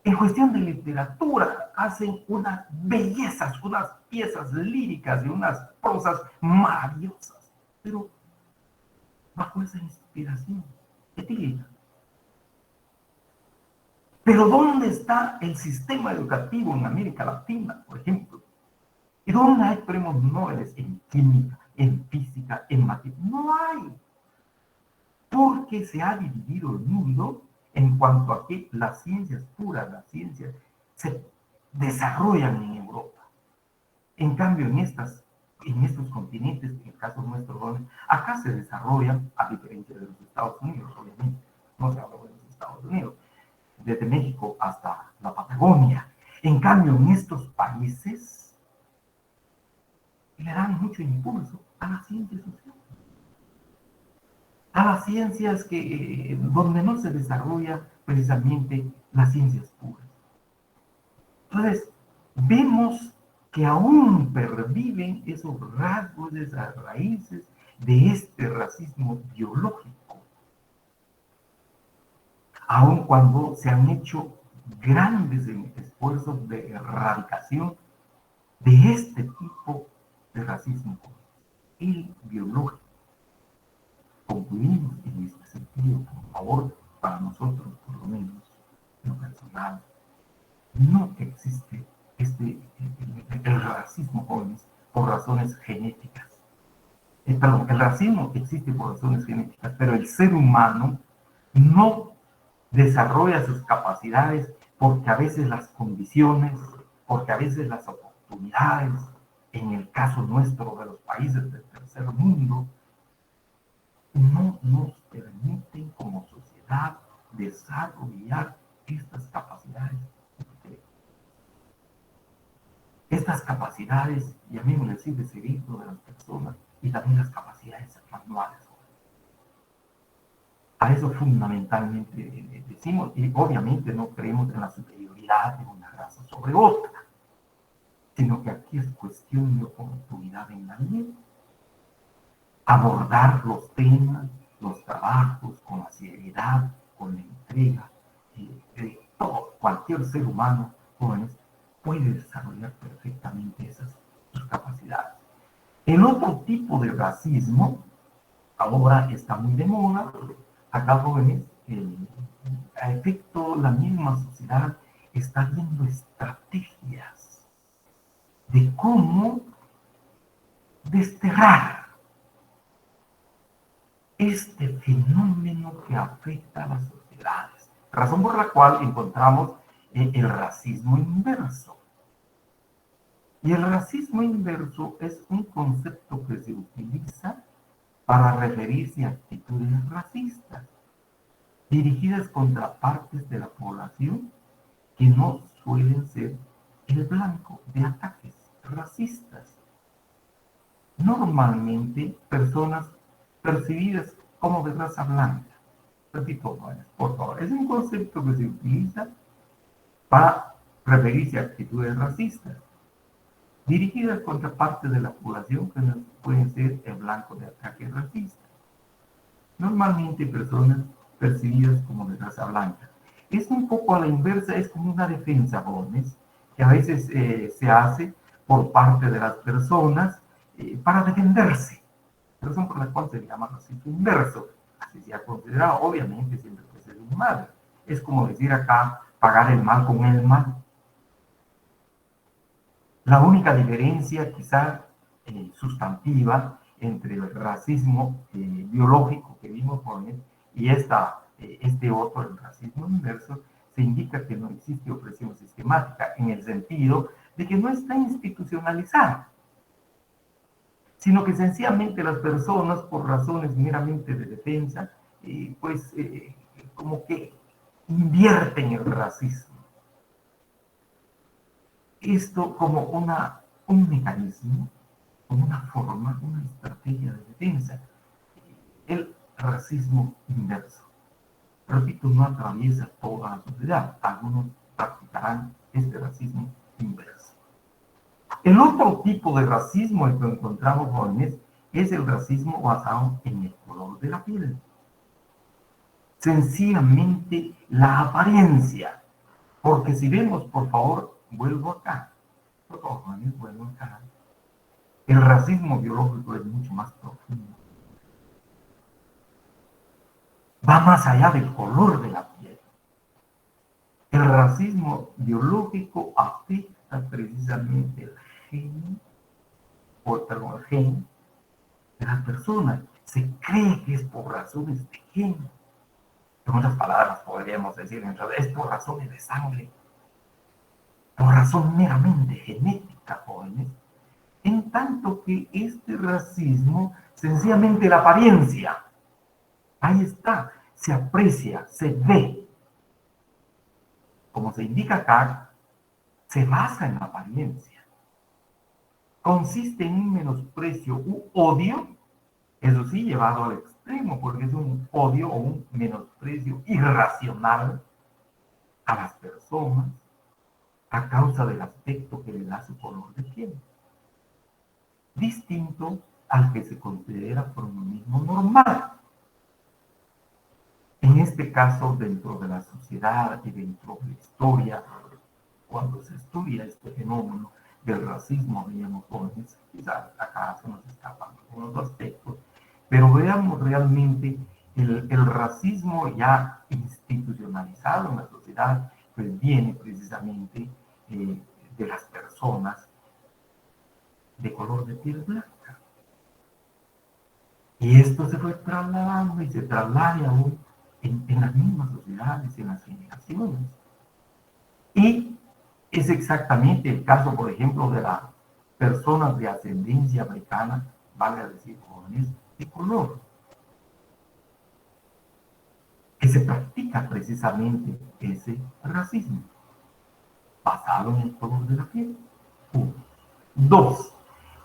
En cuestión de literatura, hacen unas bellezas, unas piezas líricas y unas prosas maravillosas, pero bajo esa inspiración etílica. Pero ¿dónde está el sistema educativo en América Latina, por ejemplo? ¿Y dónde hay premios Nobel en química, en física, en matemáticas? No hay. Porque se ha dividido el mundo en cuanto a que las ciencias puras, las ciencias, se desarrollan en Europa. En cambio, en estos continentes, en el caso nuestro, acá se desarrollan, a diferencia de los Estados Unidos, obviamente, no se habla de los Estados Unidos, desde México hasta la Patagonia. En cambio, en estos países le dan mucho impulso a las ciencias sociales, a las ciencias donde no se desarrolla precisamente las ciencias puras. Entonces, vemos que aún perviven esos rasgos, esas raíces de este racismo biológico, aun cuando se han hecho grandes esfuerzos de erradicación de este tipo de racismo, el biológico. Concluimos en este sentido, por favor, para nosotros, por lo menos, en lo personal, no existe el racismo, jóvenes, por razones genéticas. Perdón, el racismo existe por razones genéticas, pero el ser humano no desarrolla sus capacidades porque a veces las condiciones, porque a veces las oportunidades, en el caso nuestro de los países del tercer mundo, no nos permiten como sociedad desarrollar estas capacidades. Estas capacidades, llamémosle así, de cerebro de las personas y también las capacidades manuales. A eso fundamentalmente decimos, y obviamente no creemos en la superioridad de una raza sobre otra, sino que aquí es cuestión de oportunidad en la vida. Abordar los temas, los trabajos con la seriedad, con la entrega, de todo, cualquier ser humano, jóvenes, puede desarrollar perfectamente sus capacidades. El otro tipo de racismo, ahora está muy de moda, acá jóvenes, a efecto la misma sociedad está viendo estrategias de cómo desterrar este fenómeno que afecta a las sociedades, razón por la cual encontramos el racismo inverso. Y el racismo inverso es un concepto que se utiliza para referirse a actitudes racistas, dirigidas contra partes de la población que no suelen ser el blanco de ataques racistas. Normalmente personas percibidas como de raza blanca. Repito, por favor, es un concepto que se utiliza para referirse a actitudes racistas, dirigidas contra partes de la población que no pueden ser el blanco de ataques racistas. Normalmente personas percibidas como de raza blanca. Es un poco a la inversa, es como una defensa, jóvenes, que a veces se hace por parte de las personas para defenderse. Razón por la cual se llama racismo inverso. Así se ha considerado, obviamente, siempre puede ser un mal. Es como decir acá, pagar el mal con el mal. La única diferencia, quizá sustantiva, entre el racismo biológico que vimos poner y este otro, el racismo inverso, se indica que no existe opresión sistemática, en el sentido de que no está institucionalizada, sino que sencillamente las personas, por razones meramente de defensa, como que invierten el racismo. Esto como un mecanismo, como una forma, una estrategia de defensa. El racismo inverso. Repito, no atraviesa toda la sociedad. Algunos practicarán este racismo inverso. El otro tipo de racismo que encontramos, jóvenes, es el racismo basado en el color de la piel. Sencillamente la apariencia. Porque si vemos, por favor, vuelvo acá. Por favor, jóvenes, vuelvo acá. El racismo biológico es mucho más profundo. Va más allá del color de la piel. El racismo biológico afecta precisamente el gen de las personas. Se cree que es por razones de gen. En otras palabras, podríamos decir, es por razones de sangre, por razón meramente genética, jóvenes. En tanto que este racismo, sencillamente la apariencia, ahí está, se aprecia, se ve. Como se indica acá, se basa en la apariencia. Consiste en un menosprecio u odio, eso sí, llevado al extremo, porque es un odio o un menosprecio irracional a las personas a causa del aspecto que le da su color de piel. Distinto al que se considera por uno mismo normal. En este caso, dentro de la sociedad y dentro de la historia, cuando se estudia este fenómeno del racismo, veíamos jóvenes, quizás acá se nos escapan algunos aspectos, pero veamos realmente el racismo ya institucionalizado en la sociedad, pues viene precisamente de las personas de color de piel blanca. Y esto se fue trasladando y se traslada aún en las mismas sociedades, en las generaciones. Y es exactamente el caso, por ejemplo, de las personas de ascendencia africana, vale a decir, jóvenes de color, que se practica precisamente ese racismo, basado en el color de la piel. 1. 2.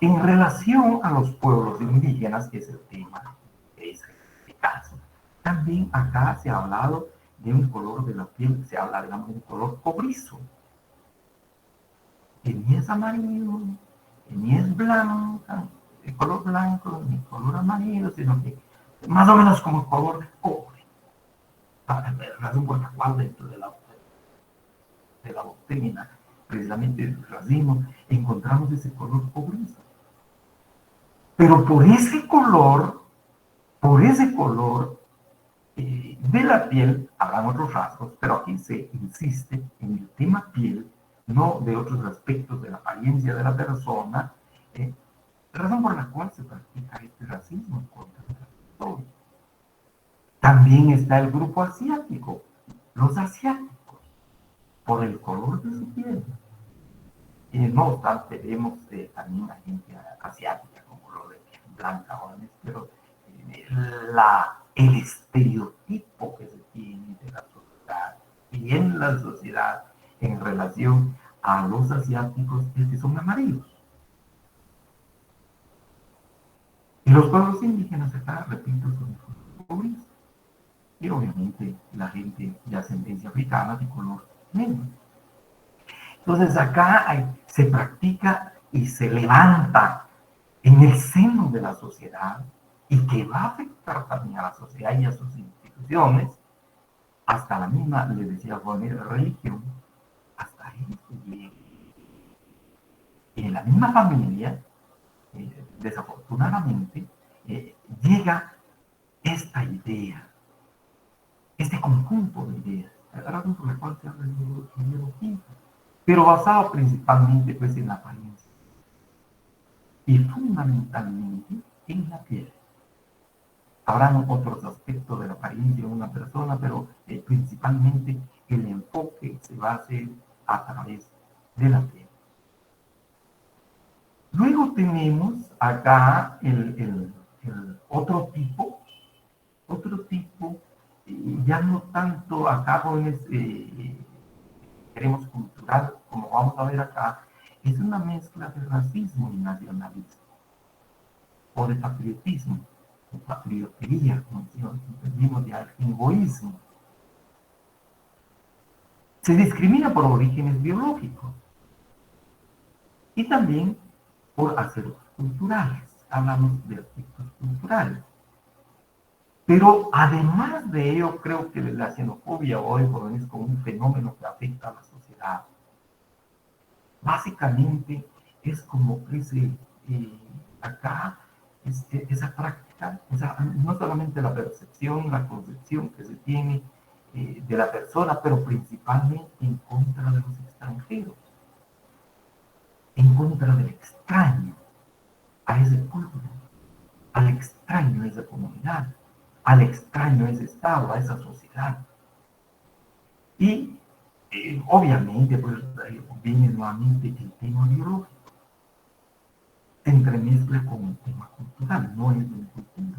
En relación a los pueblos indígenas, que es el tema de este caso, también acá se ha hablado de un color de la piel, se habla, digamos, de un color cobrizo, que ni es amarillo, que ni es blanca, el color blanco, ni color amarillo, sino que más o menos como el color de cobre. La razón por la cual dentro de la doctrina, precisamente el racismo, encontramos ese color cobrizo. Pero por ese color de la piel, habrán otros rasgos, pero aquí se insiste en el tema piel, no de otros aspectos de la apariencia de la persona, razón por la cual se practica este racismo contra el territorio. También está el grupo asiático, los asiáticos, por el color de su piel. Y no obstante, vemos también a gente asiática con color de piel blanca, jóvenes, pero el estereotipo que se tiene de la sociedad y en la sociedad en relación a los asiáticos es que son amarillos. Y los pueblos indígenas acá, repito, son pobres. Y obviamente la gente de ascendencia africana de color negro. Entonces acá se practica y se levanta en el seno de la sociedad y que va a afectar también a la sociedad y a sus instituciones, hasta la misma, le decía Juan, religión, hasta eso llega. En la misma familia, desafortunadamente, llega esta idea, este conjunto de ideas, razón por la cual se habla de ideología, pero basado principalmente pues, en la apariencia y fundamentalmente en la piel. Habrán otros aspectos de la apariencia de una persona, pero principalmente el enfoque se va a hacer a través de la piel. Luego tenemos acá el otro tipo, ya no tanto acá jóvenes, queremos cultural, como vamos a ver acá, es una mezcla de racismo y nacionalismo, o de patriotismo, o patriotería, como entendimos ya, egoísmo. Se discrimina por orígenes biológicos y también por aspectos culturales. Hablamos de aspectos culturales. Pero además de ello, creo que la xenofobia hoy por hoy es como un fenómeno que afecta a la sociedad. Básicamente es como ese, acá, esa práctica, no solamente la percepción, la concepción que se tiene de la persona, pero principalmente en contra de los extranjeros, en contra del extraño a ese pueblo, al extraño a esa comunidad, al extraño a ese estado, a esa sociedad. Y obviamente, pues viene nuevamente el tema biológico. Se entremezcla con el tema cultural, no es de mi cultura,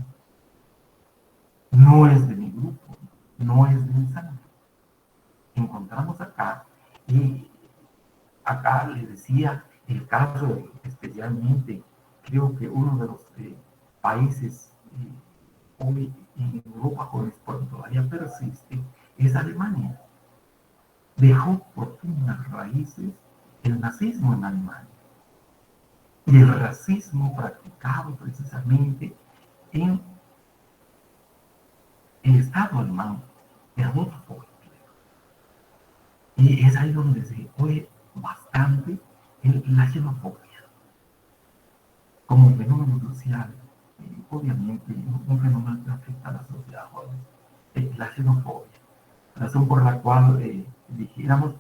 no es de mi grupo, no es de mi sangre. Encontramos acá, y acá les decía, el caso especialmente, creo que uno de los países hoy en Europa, jóvenes, por todavía persiste, es Alemania. Dejó profundas raíces el nazismo en Alemania y el racismo practicado precisamente en el Estado alemán de Adolf Hitler. Y es ahí donde se oye bastante la xenofobia como fenómeno social, obviamente un fenómeno que afecta a la sociedad joven, la xenofobia, razón por la cual dijéramos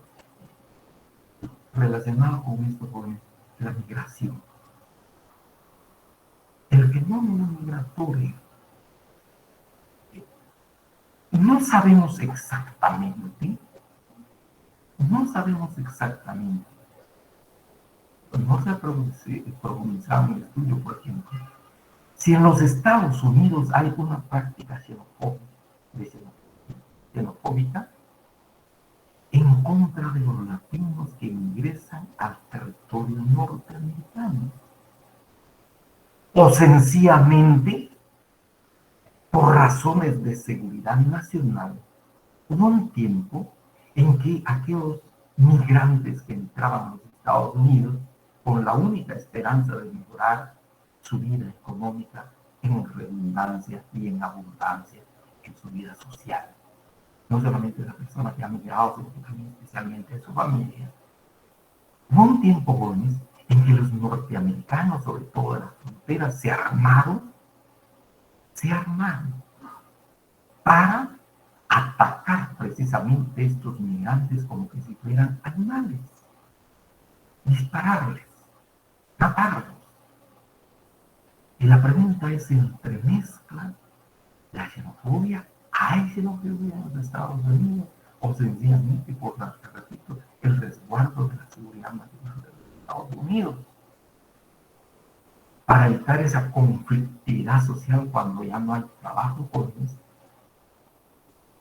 relacionado con esto, con la migración. El fenómeno migratorio, no sabemos exactamente, no sabemos exactamente, no se ha profundizado en el estudio, por ejemplo, si en los Estados Unidos hay una práctica xenofóbica en contra de los latinos que ingresan al territorio norteamericano, o sencillamente por razones de seguridad nacional. Hubo un tiempo en que aquellos migrantes que entraban a los Estados Unidos con la única esperanza de mejorar su vida económica en redundancia y en abundancia en su vida social. No solamente la persona que ha migrado, sino también especialmente su familia. Hubo un tiempo, jóvenes, en que los norteamericanos, sobre todo en las fronteras, se armaron para atacar precisamente a estos migrantes como que si fueran animales, dispararles, matarlos. Y la pregunta es, ¿se entremezcla la xenofobia? ¿Hay xenofobia en los Estados Unidos? ¿O sencillamente por, repito, el resguardo de la seguridad nacional de los Estados Unidos? Para evitar esa conflictividad social cuando ya no hay trabajo, jóvenes,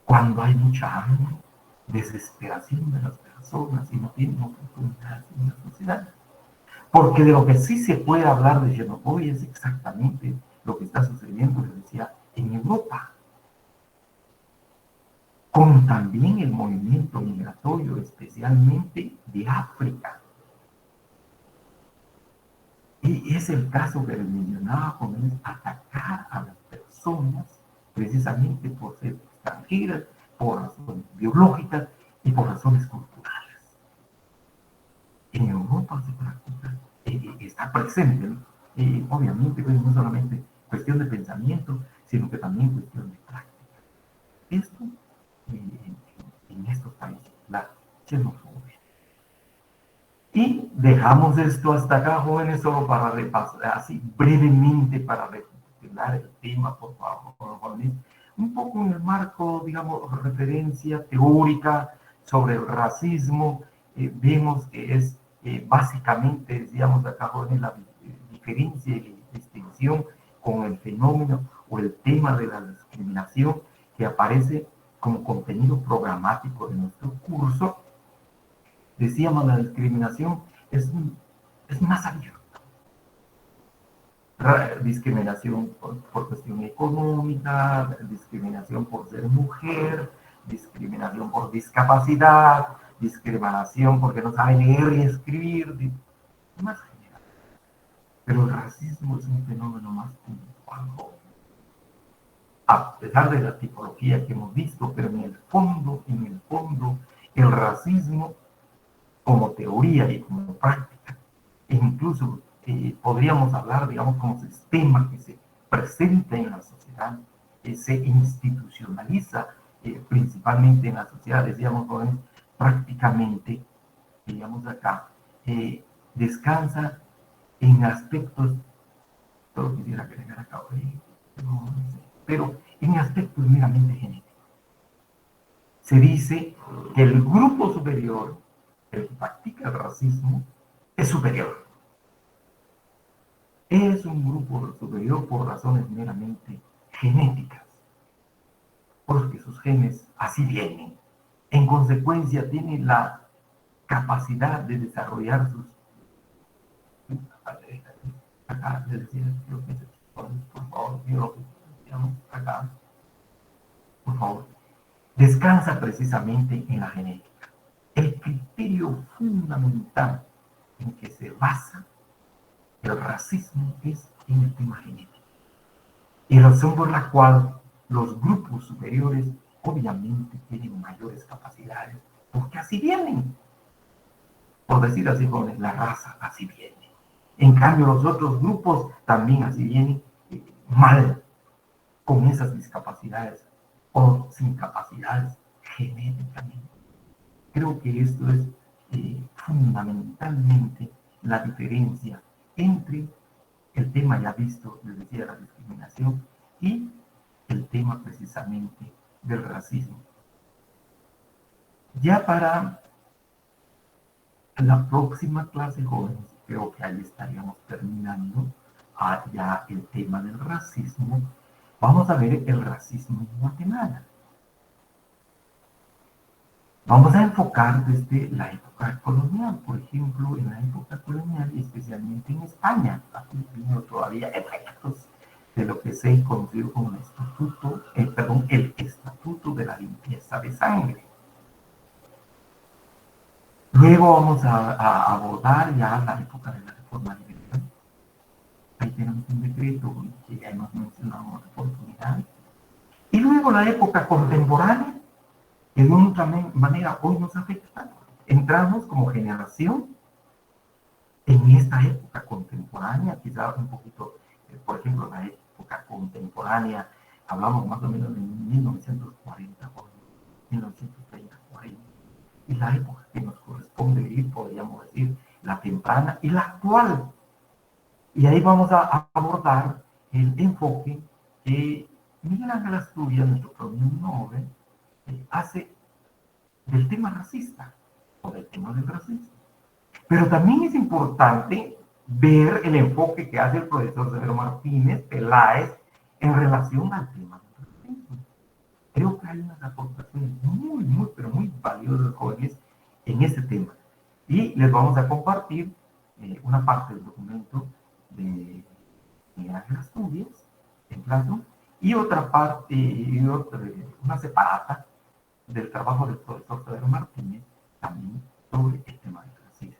cuando hay mucha hambre, desesperación de las personas y no tienen oportunidades en la sociedad. Porque de lo que sí se puede hablar de xenofobia es exactamente lo que está sucediendo, les decía, en Europa, con también el movimiento migratorio, especialmente de África. Y es el caso que les mencionaba, con atacar a las personas precisamente por ser extranjeras, por razones biológicas y por razones culturales. En Europa se practica, está presente, ¿no? Obviamente, pues, no solamente cuestión de pensamiento, sino que también cuestión de práctica. Esto, en estos países, la xenofobia. Y dejamos esto hasta acá, jóvenes, solo para repasar, así brevemente, para recapitular el tema, por favor, jóvenes. Un poco en el marco, digamos, referencia teórica sobre el racismo, vemos que es básicamente, decíamos acá, jóvenes, la diferencia y distinción con el fenómeno o el tema de la discriminación que aparece como contenido programático de nuestro curso. Decíamos, la discriminación es más abierta. Discriminación por cuestión económica, discriminación por ser mujer, discriminación por discapacidad, discriminación porque no sabe leer y escribir, más general. Pero el racismo es un fenómeno más puntual, a pesar de la tipología que hemos visto, pero en el fondo, el racismo como teoría y como práctica, e incluso podríamos hablar, digamos, como sistema que se presenta en la sociedad, se institucionaliza principalmente en la sociedad, decíamos, jóvenes, prácticamente, digamos acá, descansa en aspectos, todo quisiera agregar acá, pero en aspectos meramente genéticos. Se dice que el grupo superior, el que practica el racismo, es superior. Es un grupo superior por razones meramente genéticas, porque sus genes así vienen. En consecuencia, tiene la capacidad de desarrollar sus... Acá les decía, por favor, acá, por favor. Descansa precisamente en la genética. El criterio fundamental en que se basa el racismo es en el tema genético. Y razón por la cual los grupos superiores obviamente tienen mayores capacidades, porque así vienen. Por decir así, con la raza así viene. En cambio, los otros grupos también así vienen mal, con esas discapacidades o sin capacidades genéticamente. Creo que esto es fundamentalmente la diferencia entre el tema ya visto, les decía, la discriminación y el tema precisamente del racismo. Ya para la próxima clase, jóvenes, creo que ahí estaríamos terminando ya el tema del racismo. Vamos a ver el racismo en Guatemala. Vamos a enfocar desde la época colonial, por ejemplo, en la época colonial y especialmente en España. Aquí vino todavía efectos de lo que se conoció como el Estatuto de la Limpieza de Sangre. Luego vamos a abordar ya la época de la Reforma Liberal. Ahí tenemos un decreto que ya hemos mencionado en otra oportunidad. Y luego la época contemporánea, que de otra manera hoy nos afecta. Entramos como generación en esta época contemporánea, quizás un poquito, por ejemplo, la época contemporánea, hablamos más o menos de 1940 o 1930, 40. Y la época que nos corresponde vivir, podríamos decir, la temprana y la actual. Y ahí vamos a abordar el enfoque que Miguel Ángel Asturias, nuestro premio Nobel, hace del tema racista o del tema del racismo. Pero también es importante ver el enfoque que hace el profesor Severo Martínez Peláez en relación al tema del racismo. Creo que hay unas aportaciones pero muy valiosas, jóvenes, en ese tema. Y les vamos a compartir una parte del documento de Miguel Ángel Asturias, en plazo, y otra parte, una separata del trabajo del profesor Severo Martínez, también sobre el tema del racismo.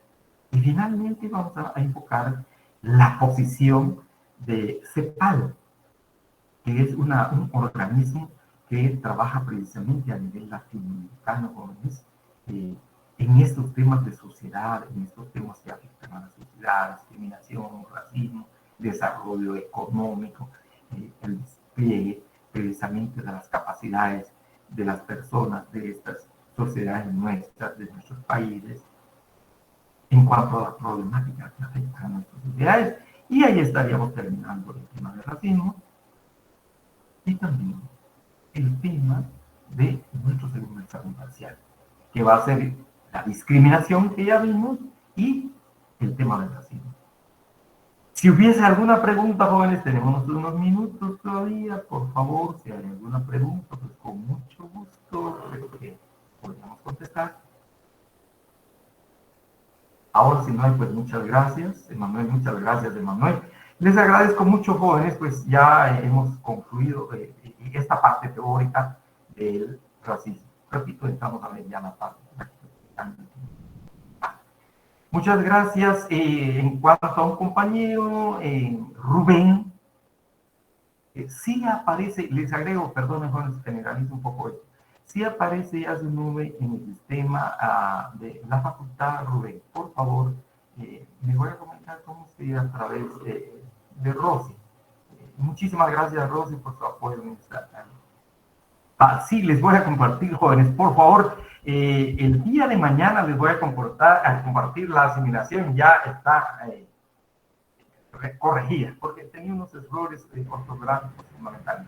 Y finalmente vamos a enfocar la posición de CEPAL, que es un organismo que trabaja precisamente a nivel latinoamericano, jóvenes, en estos temas de sociedad, en estos temas que afectan a la sociedad, discriminación, racismo, desarrollo económico, el despliegue precisamente de las capacidades de las personas de estas sociedades nuestras, de nuestros países, en cuanto a la problemática que afecta a nuestras sociedades. Y ahí estaríamos terminando el tema del racismo y también el tema de nuestro segundo examen parcial, que va a ser la discriminación que ya vimos y el tema del racismo. Si hubiese alguna pregunta, jóvenes, tenemos unos minutos todavía. Por favor, si hay alguna pregunta, pues con mucho gusto creo que podríamos contestar. Ahora, si no hay, pues muchas gracias, Emanuel. Muchas gracias, Emanuel. Les agradezco mucho, jóvenes, pues ya hemos concluido esta parte teórica del racismo. Repito, estamos a mediana parte. Muchas gracias. En cuanto a un compañero, Rubén, sí aparece, les agrego, perdón, jóvenes, generalizo un poco esto. Sí aparece ya su nombre en el sistema de la facultad, Rubén. Por favor, me voy a comunicar con usted a través de Rosy. Muchísimas gracias, Rosy, por su apoyo en esta tarde. Sí, les voy a compartir, jóvenes, por favor. El día de mañana les voy a compartir la asimilación, ya está corregida, porque tenía unos errores ortográficos fundamentales.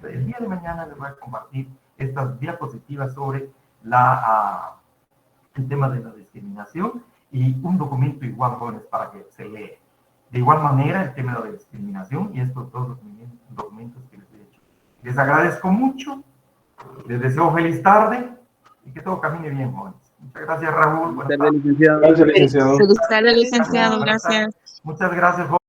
El día de mañana les voy a compartir estas diapositivas sobre el tema de la discriminación y un documento igual, jóvenes, para que se lea. De igual manera, el tema de la discriminación y estos dos documentos que les he hecho. Les agradezco mucho, les deseo feliz tarde y que todo camine bien, jóvenes. Muchas gracias, Raúl. Buenas tardes, licenciado. Gracias, licenciado. Feliz tarde, licenciado. Gracias. Muchas gracias, jóvenes.